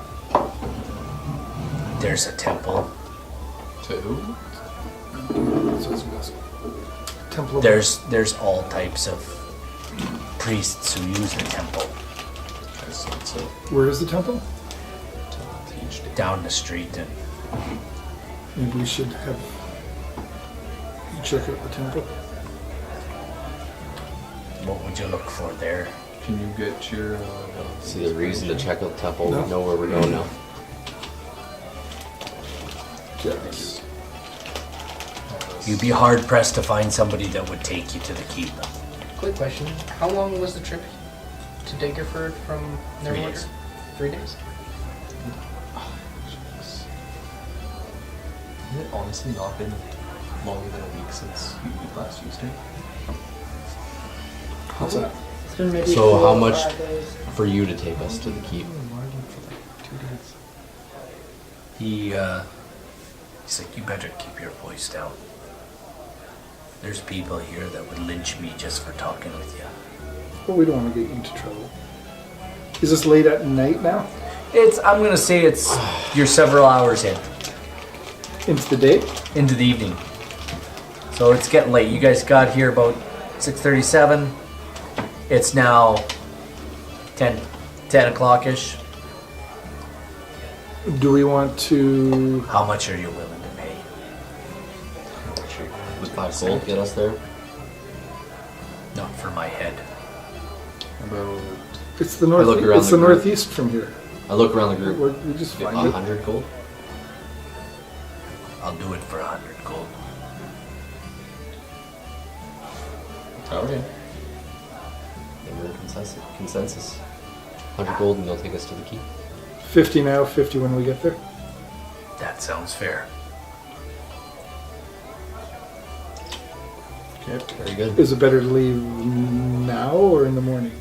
Speaker 1: There's a temple.
Speaker 6: To who?
Speaker 3: That's what I was gonna ask. Temple of
Speaker 1: There's all types of priests who use the temple
Speaker 6: I see. So
Speaker 3: Where is the temple?
Speaker 6: to teach the
Speaker 1: down the street, and
Speaker 3: Maybe we should have you check out the temple.
Speaker 1: what would you look for there?
Speaker 6: Can you get your
Speaker 4: See the reason to check out the temple.
Speaker 3: No.
Speaker 4: We know where we're going now.
Speaker 3: Yes.
Speaker 1: You'd be hard pressed to find somebody that would take you to the keep.
Speaker 2: Quick question. How long was the trip to Daggerford from
Speaker 1: 3
Speaker 2: Neverwinter?
Speaker 1: days.
Speaker 2: 3 days?
Speaker 6: Has it honestly not been longer than a week since you last used it?
Speaker 3: What's that?
Speaker 5: It's been maybe
Speaker 4: So
Speaker 5: 4
Speaker 4: how
Speaker 5: or
Speaker 4: much
Speaker 5: 5 days.
Speaker 4: for you to take us to the keep?
Speaker 1: He's like, you better keep your voice down. There's people here that would lynch me just for talking with you.
Speaker 3: Well, we don't want to get you into trouble. Is this late at night now?
Speaker 1: I'm gonna say you're several hours
Speaker 3: Into the day?
Speaker 1: into the evening. So it's getting late. You guys got here about 6:37. It's now 10 o'clock-ish.
Speaker 3: Do we want to...
Speaker 1: How much are you willing to pay?
Speaker 4: Would 5 gold get us there?
Speaker 1: Not for my head.
Speaker 6: About
Speaker 3: It's the
Speaker 4: look around
Speaker 3: it's
Speaker 4: the
Speaker 3: the
Speaker 4: group.
Speaker 3: northeast from here.
Speaker 4: I look around the group.
Speaker 3: We just
Speaker 4: Get
Speaker 3: find it.
Speaker 4: 100 gold?
Speaker 1: I'll do it for 100 gold.
Speaker 6: okay.
Speaker 4: Then we're in consensus. 100 gold and you'll take us to the keep.
Speaker 3: 50 now, 50 when we get there.
Speaker 1: That sounds fair.
Speaker 6: Okay.
Speaker 4: Very good.
Speaker 3: Is it better to leave now or in the morning?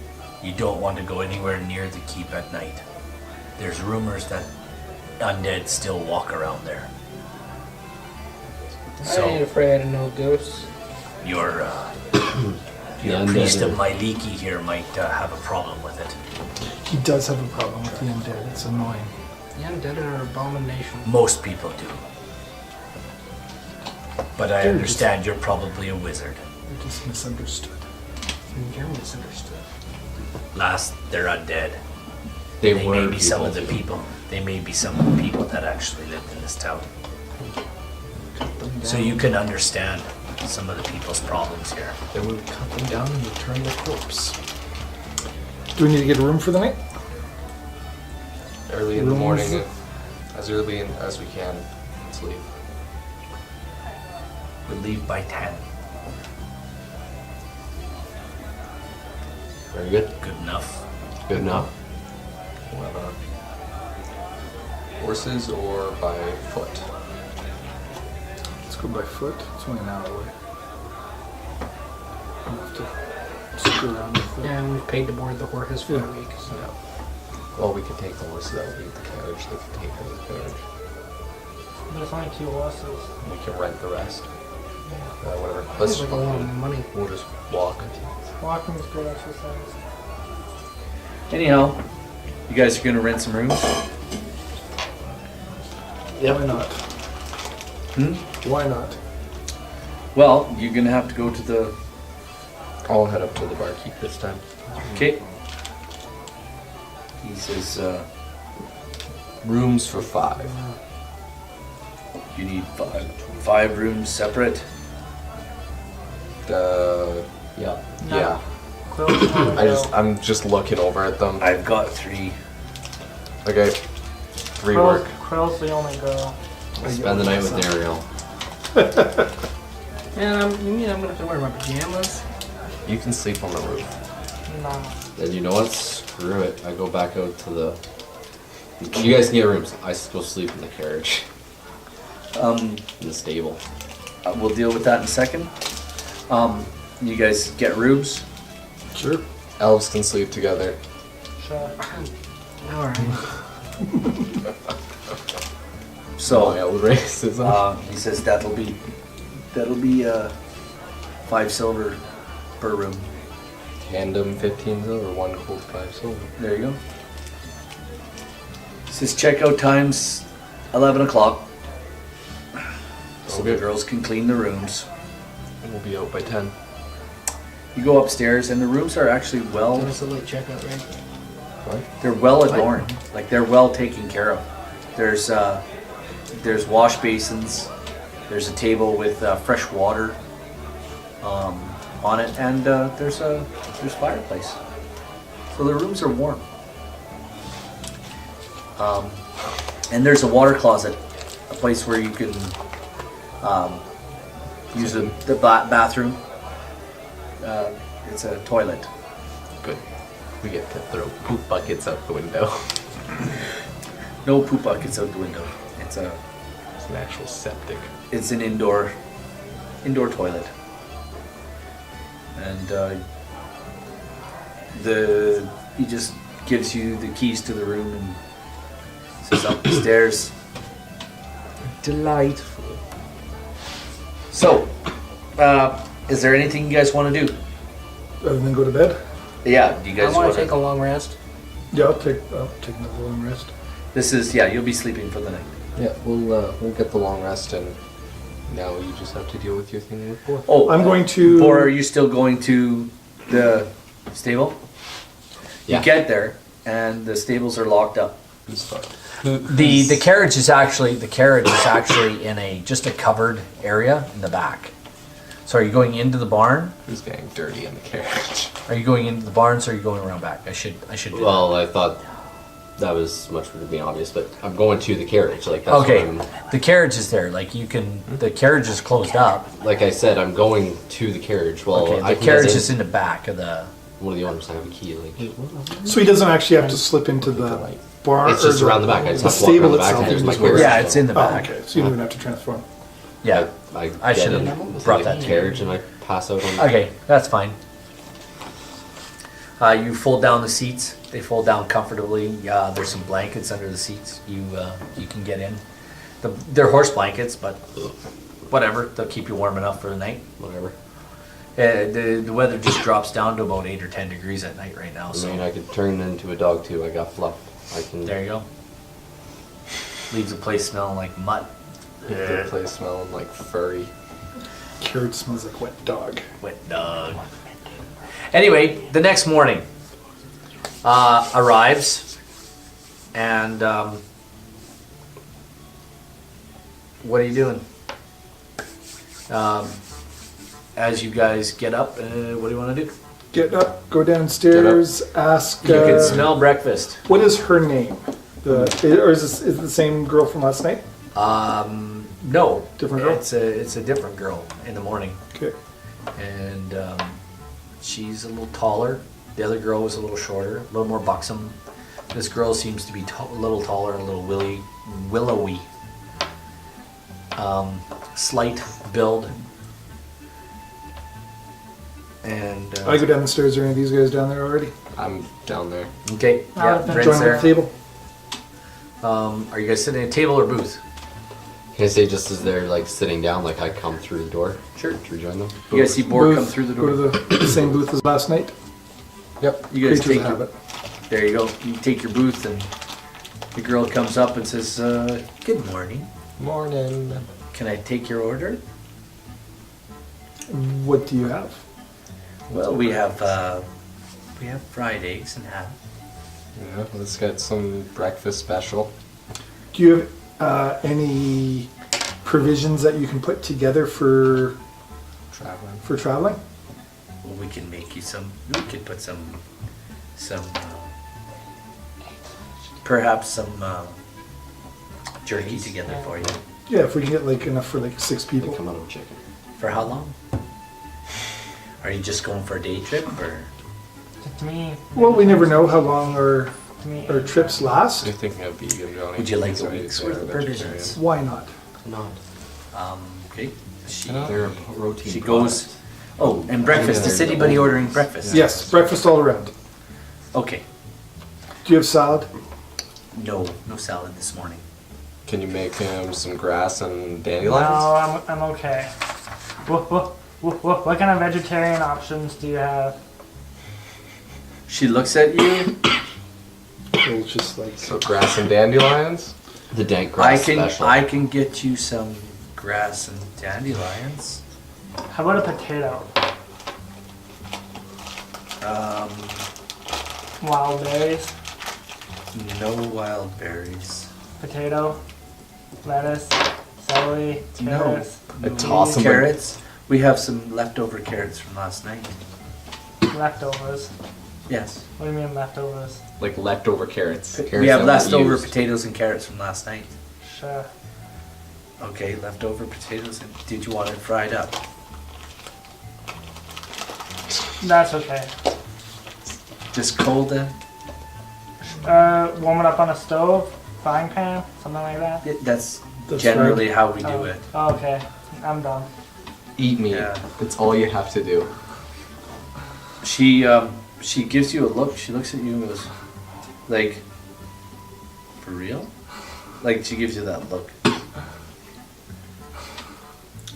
Speaker 1: You don't want to go anywhere near the keep at night. There's rumors that undead still walk around there.
Speaker 2: I ain't
Speaker 1: So
Speaker 2: afraid of no ghosts.
Speaker 1: your
Speaker 4: Yeah,
Speaker 1: priest
Speaker 4: undead
Speaker 1: of
Speaker 4: are-
Speaker 1: my leaky here might have a problem with it.
Speaker 3: He does have a problem with the undead. It's annoying.
Speaker 2: The undead are an abomination.
Speaker 1: Most people do. But I
Speaker 3: They're
Speaker 1: understand you're probably a wizard.
Speaker 3: They're just misunderstood.
Speaker 2: You're misunderstood.
Speaker 1: They're undead.
Speaker 4: They
Speaker 1: They
Speaker 4: were
Speaker 1: may be some of the
Speaker 4: people.
Speaker 1: people. They may be some of the people that actually lived in this town. So you can understand some of the people's problems here.
Speaker 6: Then we would cut them down and return their corpse.
Speaker 3: Do we need to get a room for the night?
Speaker 6: Early in the
Speaker 3: Rooms.
Speaker 6: morning, as early as we can. Let's leave.
Speaker 1: We'll leave by 10.
Speaker 4: Very good.
Speaker 1: Good enough.
Speaker 4: Good enough.
Speaker 6: Whether horses or by foot.
Speaker 3: Let's go by foot. It's only an hour away. I'll have to screw around with that.
Speaker 2: Yeah, and we've paid to board the horses for a week, so.
Speaker 6: Well, we could take the horses that would leave the carriage. They could take her to the carriage.
Speaker 5: There's only 2 horses.
Speaker 6: We can rent the rest. Whatever.
Speaker 2: That's like a lot of money.
Speaker 6: We'll just walk.
Speaker 5: Walking is good exercise.
Speaker 1: Anyhow, you guys are gonna rent some rooms?
Speaker 3: Why not? Why not?
Speaker 1: Well, you're gonna have to go to the...
Speaker 6: I'll head up to the barkeep this time.
Speaker 1: Okay. He says,
Speaker 6: Rooms for 5.
Speaker 1: you need 5 rooms separate.
Speaker 4: Yeah.
Speaker 6: Yeah.
Speaker 5: Quill's gonna go.
Speaker 6: I'm just looking over at them.
Speaker 1: I've got 3.
Speaker 6: Okay. 3 work.
Speaker 5: Quill's the only girl.
Speaker 4: Spend the night with Ariel.
Speaker 2: And you mean I'm gonna have to wear my pajamas?
Speaker 6: You can sleep on the roof.
Speaker 5: No.
Speaker 4: Then you know what? Screw it. I go back out to the... You guys can get rooms. I go sleep in the carriage. In the stable.
Speaker 1: We'll deal with that in a second. You guys get rooms?
Speaker 3: Sure.
Speaker 6: Elves can sleep together.
Speaker 5: Sure.
Speaker 2: Alright.
Speaker 1: So
Speaker 4: Wild racism.
Speaker 1: he says that'll be 5 silver per room.
Speaker 6: Tandem 15 silver, 1 gold, 5 silver.
Speaker 1: There you go. He says checkout time's 11 o'clock. So the
Speaker 6: Okay.
Speaker 1: girls can clean the rooms.
Speaker 6: We'll be out by 10.
Speaker 1: You go upstairs and the rooms are actually
Speaker 2: That was a late checkout, right?
Speaker 6: What?
Speaker 1: they're well adorned. Like they're well taken care of. There's wash basins. There's a table with fresh water on it, and there's fireplace. So the rooms are warm. And there's a water closet, a place where you can use the bathroom. It's a toilet.
Speaker 6: Good. We get to throw poop buckets out the window.
Speaker 1: No poop buckets out the window. It's
Speaker 6: It's an actual septic.
Speaker 1: an indoor toilet, and he just gives you the keys to the room and says up the stairs.
Speaker 6: Delightful.
Speaker 1: So, is there anything you guys want to do?
Speaker 3: Other than go to bed?
Speaker 1: Yeah, do you
Speaker 2: I
Speaker 1: guys
Speaker 2: want
Speaker 1: want
Speaker 2: to take a long rest.
Speaker 3: Yeah, I'll take another long rest.
Speaker 1: This is you'll be sleeping for the night.
Speaker 6: Yeah, we'll get the long rest, and now you just have to deal with your thing with Boar.
Speaker 1: Oh,
Speaker 3: I'm going to.
Speaker 1: Or are you still going to the stable?
Speaker 4: Yeah.
Speaker 1: You get there, and the stables are locked up.
Speaker 6: Who's fine?
Speaker 1: The carriage is actually in just a covered area in the back. So are you going into the barn?
Speaker 6: Who's getting dirty in the carriage?
Speaker 1: Are you going into the barns or are you going around back? I should do
Speaker 4: Well, I thought that was much to be obvious, but I'm going to the carriage. Like
Speaker 1: that.
Speaker 4: that's
Speaker 1: Okay.
Speaker 4: what I'm,
Speaker 1: The carriage is there. Like you can the carriage is closed up.
Speaker 4: like I said, I'm going to the carriage. Well,
Speaker 1: Okay,
Speaker 4: I
Speaker 1: the
Speaker 4: can
Speaker 1: carriage
Speaker 4: get
Speaker 1: is in the back of the
Speaker 4: one of the owners. I have a key. Like
Speaker 3: So he doesn't actually have to slip into the barn.
Speaker 4: it's just
Speaker 3: or
Speaker 4: around the back. I just
Speaker 3: the
Speaker 4: have to walk around
Speaker 3: stable
Speaker 4: the back
Speaker 3: itself.
Speaker 4: and there's
Speaker 3: is
Speaker 4: my
Speaker 3: like where
Speaker 4: carriage.
Speaker 1: Yeah, it's in the
Speaker 3: Oh,
Speaker 1: back.
Speaker 3: okay. So you don't even have to transform.
Speaker 1: Yeah.
Speaker 4: I
Speaker 1: I
Speaker 4: get
Speaker 1: should
Speaker 4: in
Speaker 1: have brought that
Speaker 4: the
Speaker 1: to
Speaker 4: carriage and I pass out on.
Speaker 1: Okay, that's fine. You fold down the seats. They fold down comfortably. There's some blankets under the seats. You can get in. They're horse blankets, but whatever. They'll keep you warm enough for the night.
Speaker 4: Whatever.
Speaker 1: The weather just drops down to about 8 or 10 degrees at night right now.
Speaker 4: I
Speaker 1: So
Speaker 4: mean, I could turn into a dog too. I got fluff. I can.
Speaker 1: there you go. Leaves the place smelling like mutt.
Speaker 6: The place smelling like furry.
Speaker 3: Carrot smells like wet dog.
Speaker 1: Wet dog. Anyway, the next morning arrives, and what are you doing? As you guys get up, what do you want to do?
Speaker 3: Get up, go downstairs, ask.
Speaker 1: You can smell breakfast.
Speaker 3: What is her name? Or is it the same girl from last night?
Speaker 1: No,
Speaker 3: Different girl?
Speaker 1: It's a different girl in the morning,
Speaker 3: Okay.
Speaker 1: and she's a little taller. The other girl was a little shorter, a little more buxom. This girl seems to be a little taller, a little willowy. Slight build. And
Speaker 3: I go down the stairs. Are any of these guys down there already?
Speaker 6: I'm down there.
Speaker 1: okay, yeah, Brent's
Speaker 3: Join
Speaker 1: there.
Speaker 3: the table.
Speaker 1: Are you guys sitting at a table or booth?
Speaker 4: Can I say just as they're like sitting down, like I come through the door?
Speaker 1: Sure.
Speaker 4: To rejoin them.
Speaker 1: You guys see Borg come
Speaker 3: Booth,
Speaker 1: through the
Speaker 3: Go
Speaker 1: door?
Speaker 3: to the same booth as last night.
Speaker 6: Yep.
Speaker 1: You guys
Speaker 3: Creatures
Speaker 1: take
Speaker 3: have
Speaker 1: your,
Speaker 3: it.
Speaker 1: there you go. You take your booth, and the girl comes up and says, "Good morning.
Speaker 6: Morning.
Speaker 1: Can I take your order?"
Speaker 3: What do you have?
Speaker 1: Well, we have fried eggs and ham.
Speaker 6: Yeah, let's get some breakfast special.
Speaker 3: Do you have any provisions that you can put together for
Speaker 6: Traveling.
Speaker 3: traveling?
Speaker 1: Well, we can make you some. We could put some, perhaps some jerky together for you.
Speaker 3: Yeah, if we can get like enough for like 6
Speaker 4: They
Speaker 3: people.
Speaker 4: come out of chicken.
Speaker 1: For how long? Are you just going for a day trip, or?
Speaker 5: To me,
Speaker 3: Well, we never know how long our
Speaker 5: to me,
Speaker 3: trips last.
Speaker 6: You're thinking of vegan, Johnny.
Speaker 1: Would you like
Speaker 6: So
Speaker 1: a week's
Speaker 6: they're
Speaker 1: worth of
Speaker 6: vegetarian.
Speaker 1: provisions?
Speaker 3: Why not?
Speaker 4: Not.
Speaker 1: Okay. She
Speaker 4: They're a routine.
Speaker 1: she goes. Oh, and breakfast. Is anybody ordering breakfast?
Speaker 3: Yes, breakfast all around.
Speaker 1: Okay.
Speaker 3: Do you have salad?
Speaker 1: No salad this morning.
Speaker 6: Can you make him some grass and
Speaker 5: No,
Speaker 6: dandelions?
Speaker 5: I'm okay. What kind of vegetarian options do you have?
Speaker 1: She looks at you.
Speaker 3: It's just like
Speaker 6: So grass and dandelions?
Speaker 4: The dank grass special.
Speaker 1: I can get you some grass and dandelions.
Speaker 5: How about a potato? Wild berries,
Speaker 1: No wild berries.
Speaker 5: potato, lettuce, celery, carrots,
Speaker 6: I toss them.
Speaker 1: Carrots. We have some leftover carrots from last night.
Speaker 5: leftovers.
Speaker 1: Yes.
Speaker 5: What do you mean leftovers?
Speaker 6: Like leftover carrots.
Speaker 1: We
Speaker 4: Carrots
Speaker 1: have
Speaker 4: that weren't
Speaker 1: leftover
Speaker 4: used.
Speaker 1: potatoes and carrots from last night.
Speaker 5: Sure.
Speaker 1: Okay, leftover potatoes. And did you want it fried up?
Speaker 5: That's okay.
Speaker 1: Just cold then?
Speaker 5: Warm it up on a stove, frying pan, something like that.
Speaker 1: That's
Speaker 3: That's
Speaker 1: generally how we do it.
Speaker 5: Oh, okay, I'm done.
Speaker 6: Eat meat.
Speaker 1: Yeah.
Speaker 6: That's all you have to do.
Speaker 1: She gives you a look. She looks at you and goes, like, for real? Like she gives you that look.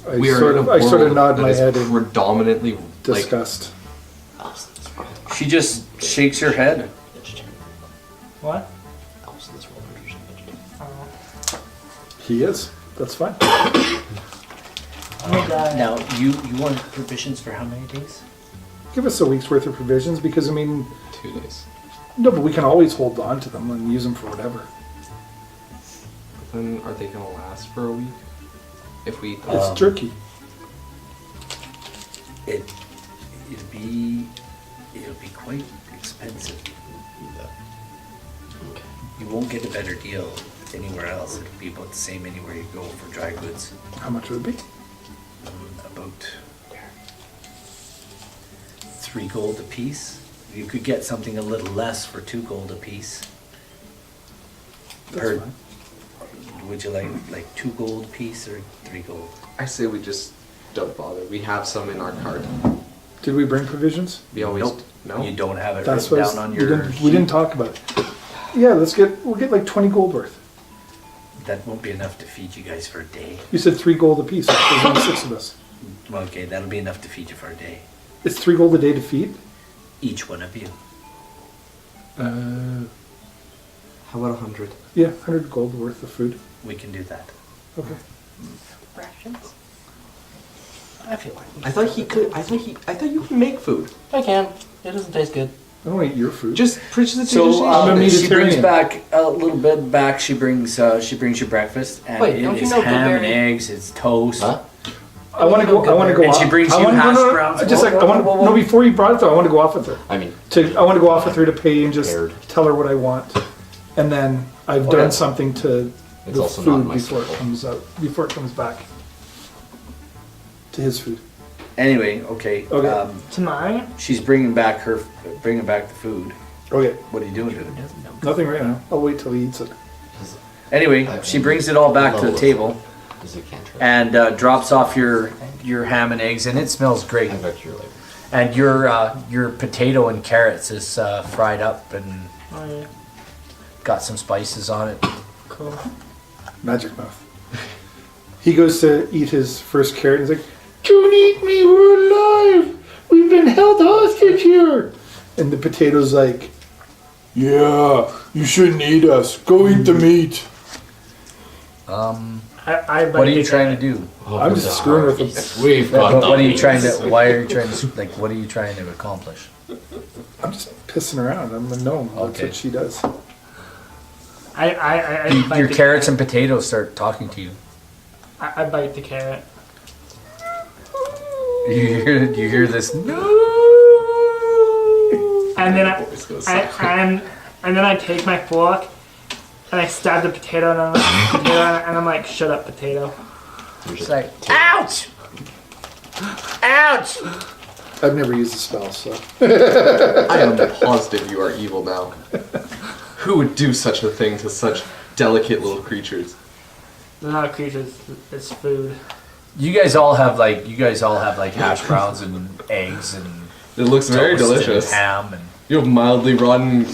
Speaker 3: I
Speaker 6: We are
Speaker 3: sort
Speaker 6: in
Speaker 3: of
Speaker 6: a
Speaker 3: I sort of
Speaker 6: world
Speaker 3: nod
Speaker 6: that
Speaker 3: my
Speaker 6: is
Speaker 3: head in
Speaker 6: predominantly like
Speaker 3: disgust.
Speaker 1: She just shakes her head.
Speaker 5: What?
Speaker 3: He is. That's fine.
Speaker 1: Now, you want provisions for how many days?
Speaker 3: Give us a week's worth of provisions because I mean,
Speaker 6: 2 days.
Speaker 3: no, but we can always hold on to them and use them for whatever.
Speaker 6: Then are they gonna last for a week? If we eat them?
Speaker 3: It's jerky.
Speaker 1: It'll be quite expensive. You won't get a better deal anywhere else. It'll be about the same anywhere you go for dry goods.
Speaker 3: How much would it be?
Speaker 1: About 3 gold a piece. You could get something a little less for 2 gold a piece.
Speaker 3: That's
Speaker 1: Per-
Speaker 3: fine.
Speaker 1: Would you like 2 gold a piece or 3 gold?
Speaker 6: I say we just don't bother. We have some in our cart.
Speaker 3: Did we bring provisions?
Speaker 6: We always
Speaker 1: Nope.
Speaker 6: no.
Speaker 1: You don't have it
Speaker 3: That's
Speaker 1: written
Speaker 3: what
Speaker 1: down on
Speaker 3: we
Speaker 1: your
Speaker 3: didn't. We didn't talk about it. Yeah, we'll get like 20 gold worth.
Speaker 1: That won't be enough to feed you guys for a day.
Speaker 3: You said 3 gold a piece. There's only 6 of us.
Speaker 1: Well, okay, that'll be enough to feed you for a day.
Speaker 3: It's 3 gold a day to feed.
Speaker 1: Each one of you.
Speaker 6: How about 100?
Speaker 3: Yeah, 100 gold worth of food.
Speaker 1: We can do that.
Speaker 3: Okay.
Speaker 2: Rations? I feel like
Speaker 6: I thought he could. I thought you could make food.
Speaker 2: I can. It doesn't taste good.
Speaker 3: I don't eat your food.
Speaker 6: Just preach the
Speaker 1: So
Speaker 3: I'm a
Speaker 1: she brings
Speaker 3: Mediterranean.
Speaker 1: back a little bit back. She brings you breakfast, and
Speaker 2: Wait,
Speaker 1: it
Speaker 2: don't you
Speaker 1: is
Speaker 2: know
Speaker 1: ham and
Speaker 2: blueberry-
Speaker 1: eggs. It's toast.
Speaker 4: Huh?
Speaker 3: I want to go. I want to go.
Speaker 1: And
Speaker 3: off.
Speaker 1: she brings
Speaker 3: I
Speaker 1: you
Speaker 3: wanna-
Speaker 1: hash
Speaker 3: no,
Speaker 1: browns.
Speaker 3: Just like I want.
Speaker 1: Whoa, whoa, whoa.
Speaker 3: No, before you brought it though, I want to go off with her.
Speaker 4: I mean,
Speaker 3: I want to go off with her to pay and just
Speaker 4: Paired.
Speaker 3: tell her what I want, and then I've
Speaker 1: Okay.
Speaker 3: done something to
Speaker 4: It's
Speaker 3: the
Speaker 4: also not
Speaker 3: food
Speaker 4: my
Speaker 3: before it
Speaker 4: circle.
Speaker 3: comes out. Before it comes back to his food.
Speaker 1: Anyway, okay.
Speaker 3: Okay.
Speaker 5: To mine?
Speaker 1: She's bringing back the food.
Speaker 3: Okay.
Speaker 1: What are you doing to it?
Speaker 3: Nothing right now. I'll wait till he eats it.
Speaker 1: Anyway, she brings it all back to the table
Speaker 4: is it cantrip?
Speaker 1: and drops off your ham and eggs, and it smells great.
Speaker 4: I bet you're like,
Speaker 1: And your potato and carrots is fried up and
Speaker 5: Oh yeah.
Speaker 1: got some spices on it.
Speaker 5: Cool.
Speaker 3: Magic mouth. He goes to eat his first carrot and he's like, "Don't eat me, we're alive! We've been held hostage here!" And the potato's like, "Yeah, you shouldn't eat us. Go eat the meat."
Speaker 5: I bite
Speaker 1: What are you
Speaker 5: the
Speaker 1: trying to
Speaker 5: carrot.
Speaker 1: do?
Speaker 3: I'm just screwing with him.
Speaker 4: we've got
Speaker 1: What are you trying to? Why are you trying to? Like, what are you trying to accomplish?
Speaker 3: I'm just pissing around. I'm a gnome. That's
Speaker 1: Okay.
Speaker 3: what she does.
Speaker 5: I bite
Speaker 1: Your
Speaker 5: the
Speaker 1: carrots and potatoes start talking to you.
Speaker 5: I bite the carrot.
Speaker 1: You hear this? No.
Speaker 5: And then
Speaker 6: Voice goes
Speaker 5: and then I take my fork and I stab the potato and I'm like, shut up, potato.
Speaker 1: It's like, ouch! Ouch!
Speaker 3: I've never used a spell, so.
Speaker 6: I am positive you are evil now. Who would do such a thing to such delicate little creatures?
Speaker 5: They're not creatures, it's food.
Speaker 1: You guys all have like hash browns and eggs and
Speaker 6: It looks very
Speaker 1: toast
Speaker 6: delicious.
Speaker 1: and ham and
Speaker 6: You have mildly rotting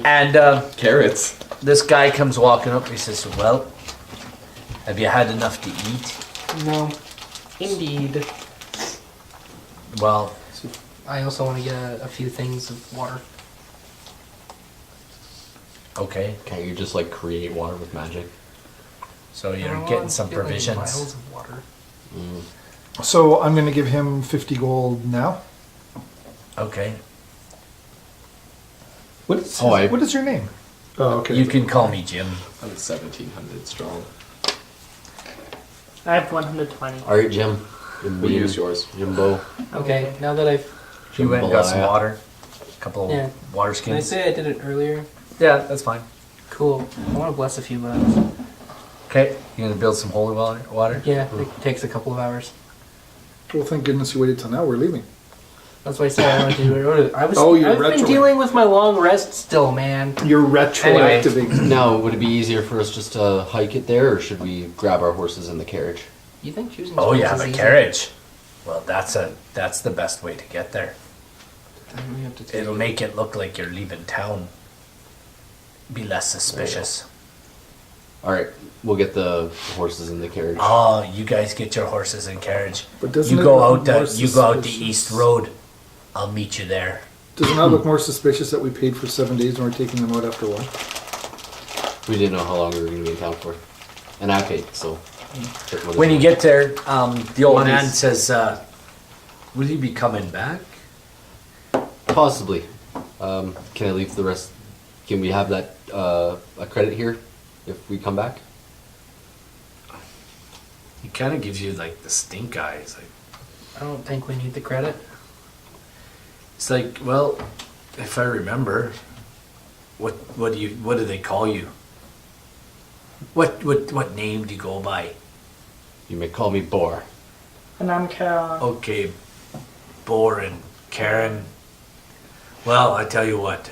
Speaker 1: And
Speaker 6: carrots.
Speaker 1: this guy comes walking up. He says, "Well, have you had enough to eat?"
Speaker 2: No. Indeed.
Speaker 1: Well,
Speaker 2: I also want to get a few things of water.
Speaker 1: okay.
Speaker 4: Can't you just like create water with magic?
Speaker 1: So you're
Speaker 2: Oh,
Speaker 1: getting some
Speaker 2: get, like,
Speaker 1: provisions.
Speaker 2: vials of water.
Speaker 3: So I'm going to give him 50 gold now.
Speaker 1: Okay.
Speaker 3: What is,
Speaker 4: Oh,
Speaker 3: what is your name? Oh, okay.
Speaker 1: You can call me Jim.
Speaker 6: I'm 1,700 strong.
Speaker 5: I have 120.
Speaker 4: Alright, Jim.
Speaker 6: We'll use yours.
Speaker 4: Jimbo.
Speaker 2: Okay, now that I've...
Speaker 1: You went and got some
Speaker 4: Jambalaya.
Speaker 1: water. A couple
Speaker 2: Yeah.
Speaker 1: of water
Speaker 2: Can I
Speaker 1: skins.
Speaker 2: say I did it earlier?
Speaker 1: Yeah, that's fine.
Speaker 2: Cool. I want to bless a few vials.
Speaker 1: Okay. You gonna build some holy water?
Speaker 2: Yeah, it takes a couple of hours.
Speaker 3: Well, thank goodness you waited till now. We're leaving.
Speaker 2: That's why I said I wanted to do it earlier. I've
Speaker 3: you're
Speaker 2: been
Speaker 3: retro-
Speaker 2: dealing with my long rest still, man.
Speaker 3: You're retroactivating.
Speaker 4: Now, would it be easier for us just to hike it there, or should we grab our horses in the carriage?
Speaker 2: You think choosing
Speaker 1: Oh
Speaker 2: spots
Speaker 1: yeah,
Speaker 2: is
Speaker 1: the
Speaker 2: easy?
Speaker 1: carriage. Well, that's the best way to get there.
Speaker 2: Then we have to take
Speaker 1: It'll make it look like you're leaving town. Be less suspicious.
Speaker 4: Alright, we'll get the horses in the carriage.
Speaker 1: Oh, you guys get your horses and carriage.
Speaker 3: But doesn't
Speaker 1: You
Speaker 3: it
Speaker 1: go
Speaker 3: look
Speaker 1: out
Speaker 3: more
Speaker 1: the you go out the
Speaker 3: suspicious?
Speaker 1: east road. I'll meet you there.
Speaker 3: Does it not look more suspicious that we paid for 7 days and we're taking them out after one?
Speaker 4: We didn't know how long we were going to be in town for. And okay, so...
Speaker 1: When you get there, the old
Speaker 4: One
Speaker 1: man
Speaker 4: is-
Speaker 1: says, "Will you be coming back?"
Speaker 4: Possibly. Can I leave the rest? Can we have that a credit here if we come back?
Speaker 1: He kind of gives you like the stink eye. It's like,
Speaker 2: I don't think we need the credit.
Speaker 1: it's like, well, if I remember, what do they call you? What name do you go by?
Speaker 4: You may call me Boar.
Speaker 5: And I'm Karen.
Speaker 1: Okay, Bor and Karen. Well, I tell you what,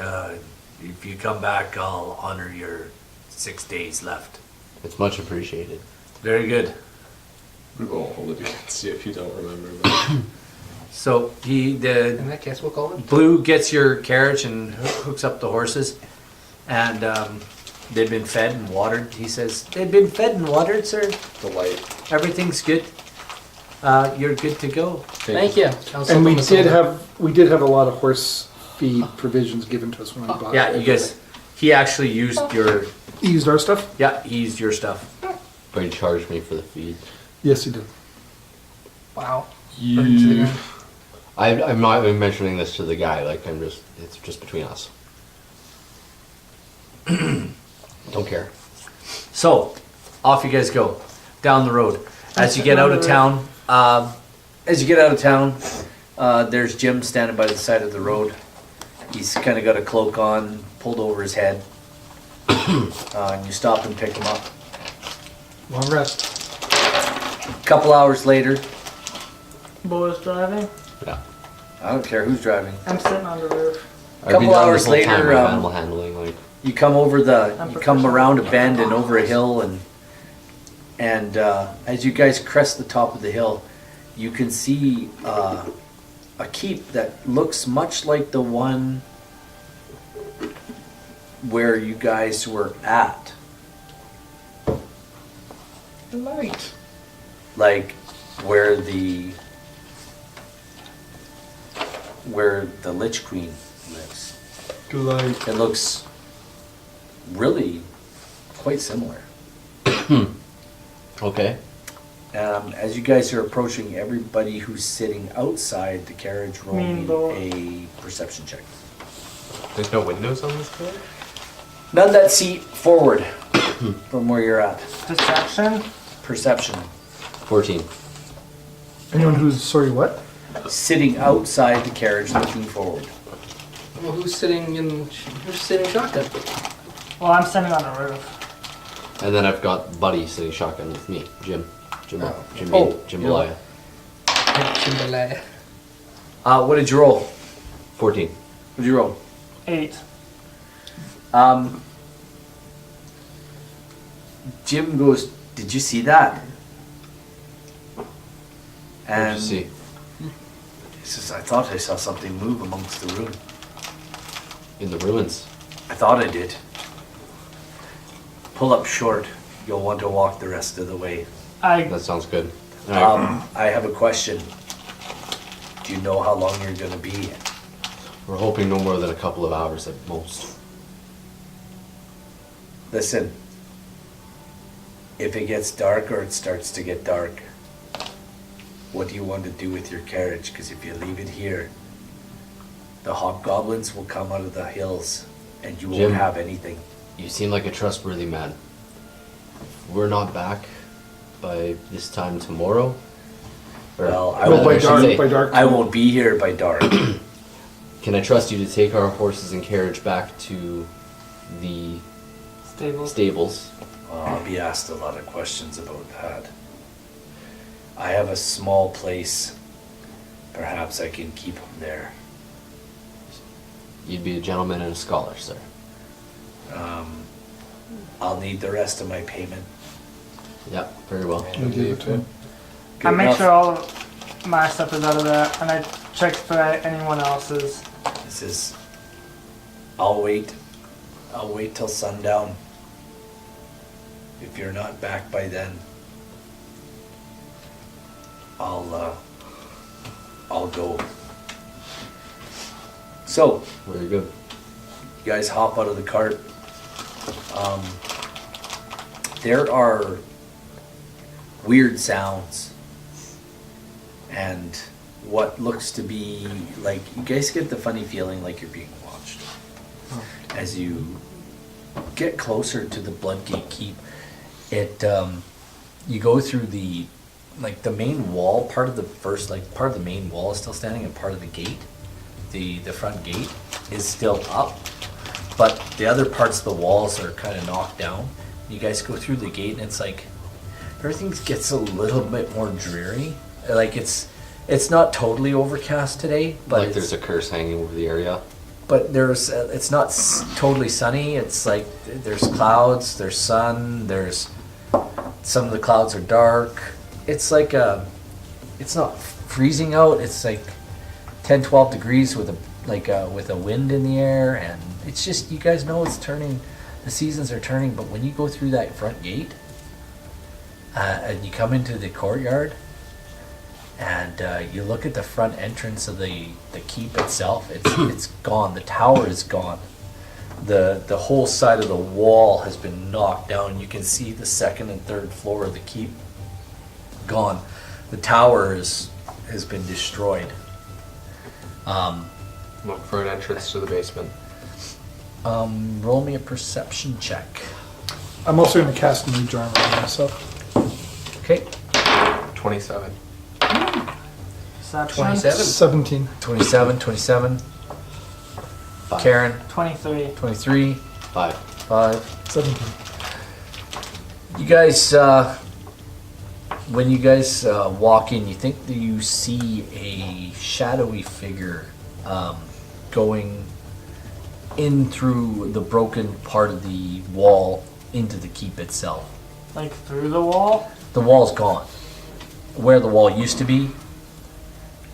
Speaker 1: if you come back, I'll honor your 6 days left.
Speaker 4: It's much appreciated.
Speaker 1: Very good.
Speaker 6: We'll hold it against you if you don't remember. But
Speaker 1: So
Speaker 2: In that case, we'll call it.
Speaker 1: Blue gets your carriage and hooks up the horses, and they've been fed and watered. He says, "They've been fed and watered, sir.
Speaker 6: the light.
Speaker 1: Everything's good. You're good to go."
Speaker 2: Thank you. I'll sell
Speaker 3: And we
Speaker 2: them a silver.
Speaker 3: did have a lot of horse feed provisions given to us when we bought
Speaker 1: Yeah,
Speaker 3: it.
Speaker 1: you guys. He actually used your.
Speaker 3: He used our stuff?
Speaker 1: Yeah, he used your stuff.
Speaker 4: Going to charge me for the feed.
Speaker 3: Yes, he did.
Speaker 2: Wow.
Speaker 4: I'm not even mentioning this to the guy. Like it's just between us. Don't care.
Speaker 1: So, off you guys go down the road. As you get out of town, there's Jim standing by the side of the road. He's kind of got a cloak on, pulled over his head, and you stop and pick him up.
Speaker 3: Long rest.
Speaker 1: A couple hours later,
Speaker 5: Bo's driving.
Speaker 4: Yeah.
Speaker 1: I don't care who's driving.
Speaker 5: I'm sitting on the roof.
Speaker 4: I've been
Speaker 1: Couple
Speaker 4: down
Speaker 1: hours
Speaker 4: this whole time
Speaker 1: later,
Speaker 4: with animal handling. Like
Speaker 1: You come over
Speaker 5: I'm
Speaker 1: you come
Speaker 5: professional.
Speaker 1: around a bend and over a hill, and as you guys crest the top of the hill, you can see a keep that looks much like the one where you guys were at.
Speaker 6: Light.
Speaker 1: Like where the Lich Queen lives.
Speaker 3: Delight.
Speaker 1: It looks really quite similar.
Speaker 4: okay.
Speaker 1: As you guys are approaching, everybody who's sitting outside the carriage roll
Speaker 5: Me and
Speaker 1: me
Speaker 5: Bo.
Speaker 1: a perception check.
Speaker 6: There's no windows on this car?
Speaker 1: None that see forward from where you're at.
Speaker 5: Distraction.
Speaker 1: Perception.
Speaker 4: 14.
Speaker 3: Anyone who's, sorry, what?
Speaker 1: Sitting outside the carriage looking forward.
Speaker 2: Well, who's sitting shotgun?
Speaker 5: Well, I'm sitting on the roof.
Speaker 4: And then I've got Buddy sitting shotgun with me, Jim.
Speaker 2: Oh.
Speaker 4: Jambalaya.
Speaker 2: Chimbalaya.
Speaker 1: What did you roll?
Speaker 4: 14.
Speaker 1: What did you roll?
Speaker 5: 8.
Speaker 1: Jim goes, "Did you see that?"
Speaker 4: What
Speaker 1: And
Speaker 4: did you see?
Speaker 1: he says, "I thought I saw something move amongst the room."
Speaker 4: in the ruins.
Speaker 1: I thought I did. Pull up short. You'll want to walk the rest of the way.
Speaker 4: That sounds good. All right.
Speaker 1: I have a question. Do you know how long you're going to be?
Speaker 4: We're hoping no more than a couple of hours at most.
Speaker 1: Listen. If it gets dark or it starts to get dark, what do you want to do with your carriage? Because if you leave it here, the hobgoblins will come out of the hills and you won't
Speaker 4: Jim.
Speaker 1: have anything.
Speaker 4: You seem like a trustworthy man. If we're not back by this time tomorrow.
Speaker 1: Well, I
Speaker 3: No,
Speaker 1: won't,
Speaker 3: by
Speaker 4: should
Speaker 3: dark.
Speaker 4: say,
Speaker 3: By dark.
Speaker 1: I won't be here by dark.
Speaker 4: Can I trust you to take our horses and carriage back to the
Speaker 5: Stable.
Speaker 4: stables?
Speaker 1: Well, I'll be asked a lot of questions about that. I have a small place. Perhaps I can keep them there.
Speaker 4: You'd be a gentleman and a scholar, sir.
Speaker 1: I'll need the rest of my payment.
Speaker 4: Yep, very well.
Speaker 3: We give it to him.
Speaker 5: I
Speaker 1: Good
Speaker 5: make
Speaker 1: enough.
Speaker 5: sure all of my stuff is out of there, and I check for anyone else's.
Speaker 1: This is. I'll wait. I'll wait till sundown. If you're not back by then, I'll go. So,
Speaker 4: Very good.
Speaker 1: you guys hop out of the cart. There are weird sounds and what looks to be like, you guys get the funny feeling like you're being watched as you get closer to the Bloodgate Keep. You go through the main wall. Part of the main wall is still standing, and part of the gate, the front gate, is still up, but the other parts of the walls are kind of knocked down. You guys go through the gate, and it's like everything gets a little bit more dreary. Like it's not totally overcast today, but
Speaker 4: Like there's a curse hanging over the area.
Speaker 1: but it's not totally sunny. It's like there's clouds, there's sun, there's some of the clouds are dark. It's like it's not freezing out. It's like 10, 12 degrees with a wind in the air, and it's just, you guys know it's turning. The seasons are turning, but when you go through that front gate and you come into the courtyard and you look at the front entrance of the keep itself, it's gone. The tower is gone. The whole side of the wall has been knocked down. You can see the second and third floor of the keep gone. The tower has been destroyed.
Speaker 6: Look for an entrance to the basement.
Speaker 1: Roll me a perception check.
Speaker 3: I'm also going to cast Mage Armor on myself.
Speaker 1: Okay.
Speaker 6: 27.
Speaker 5: Perception.
Speaker 3: 17.
Speaker 1: 27.
Speaker 4: Five.
Speaker 1: Karen,
Speaker 5: 23.
Speaker 1: 23.
Speaker 4: 5.
Speaker 1: 5.
Speaker 3: 17.
Speaker 1: You guys, when you guys walk in, you think that you see a shadowy figure going in through the broken part of the wall into the keep itself.
Speaker 5: Like through the wall?
Speaker 1: The wall's gone. Where the wall used to be,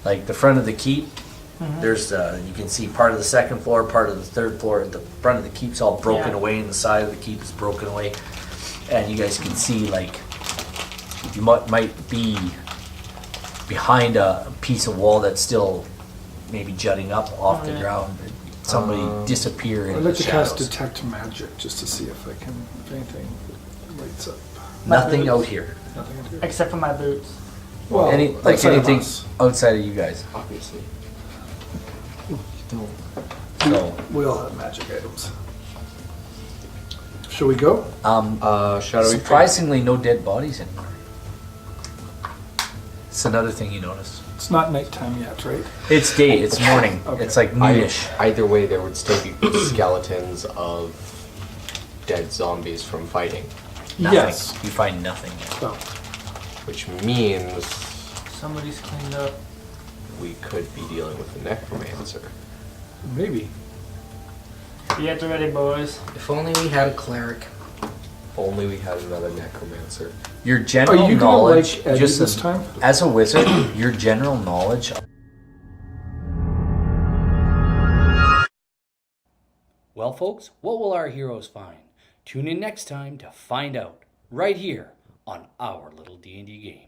Speaker 1: like the front of the keep, there's you can see part of the second floor, part of the third floor. The front of the keep's all broken
Speaker 5: Yeah.
Speaker 1: away, and the side of the keep is broken away. And you guys can see, like, you might be behind a piece of wall that's still maybe jutting up off the
Speaker 5: yeah.
Speaker 1: ground. Somebody disappear
Speaker 3: I'd
Speaker 1: in
Speaker 3: like
Speaker 1: the
Speaker 3: to cast
Speaker 1: shadows.
Speaker 3: Detect Magic just to see if I can, if anything lights up.
Speaker 1: Nothing
Speaker 5: My
Speaker 1: out
Speaker 5: boots.
Speaker 1: here.
Speaker 3: Nothing into it.
Speaker 5: Except for my boots.
Speaker 3: Well, outside of
Speaker 1: Anything
Speaker 3: us.
Speaker 1: outside of you guys.
Speaker 6: Obviously.
Speaker 1: So,
Speaker 3: We all have magic items. Shall we go?
Speaker 6: Shadowy
Speaker 1: surprisingly, no dead bodies anymore. It's another thing you notice.
Speaker 3: It's not nighttime yet, right?
Speaker 1: It's day. It's morning.
Speaker 3: Okay.
Speaker 1: It's like noonish.
Speaker 6: Either way, there would still be skeletons of dead zombies from fighting,
Speaker 1: Nothing.
Speaker 3: Yes.
Speaker 1: You find nothing.
Speaker 3: Oh,
Speaker 6: which means
Speaker 5: Somebody's cleaned up.
Speaker 6: we could be dealing with a necromancer.
Speaker 3: maybe.
Speaker 5: Get ready, boys.
Speaker 2: If only we had a cleric.
Speaker 6: If only we had another necromancer.
Speaker 1: Your
Speaker 3: Are
Speaker 1: general
Speaker 3: you gonna
Speaker 1: knowledge,
Speaker 3: like Eddie
Speaker 1: just
Speaker 3: this time?
Speaker 1: as a wizard, your general knowledge
Speaker 7: Well, folks, what will our heroes find? Tune in next time to find out, right here on Our Little D&D Game.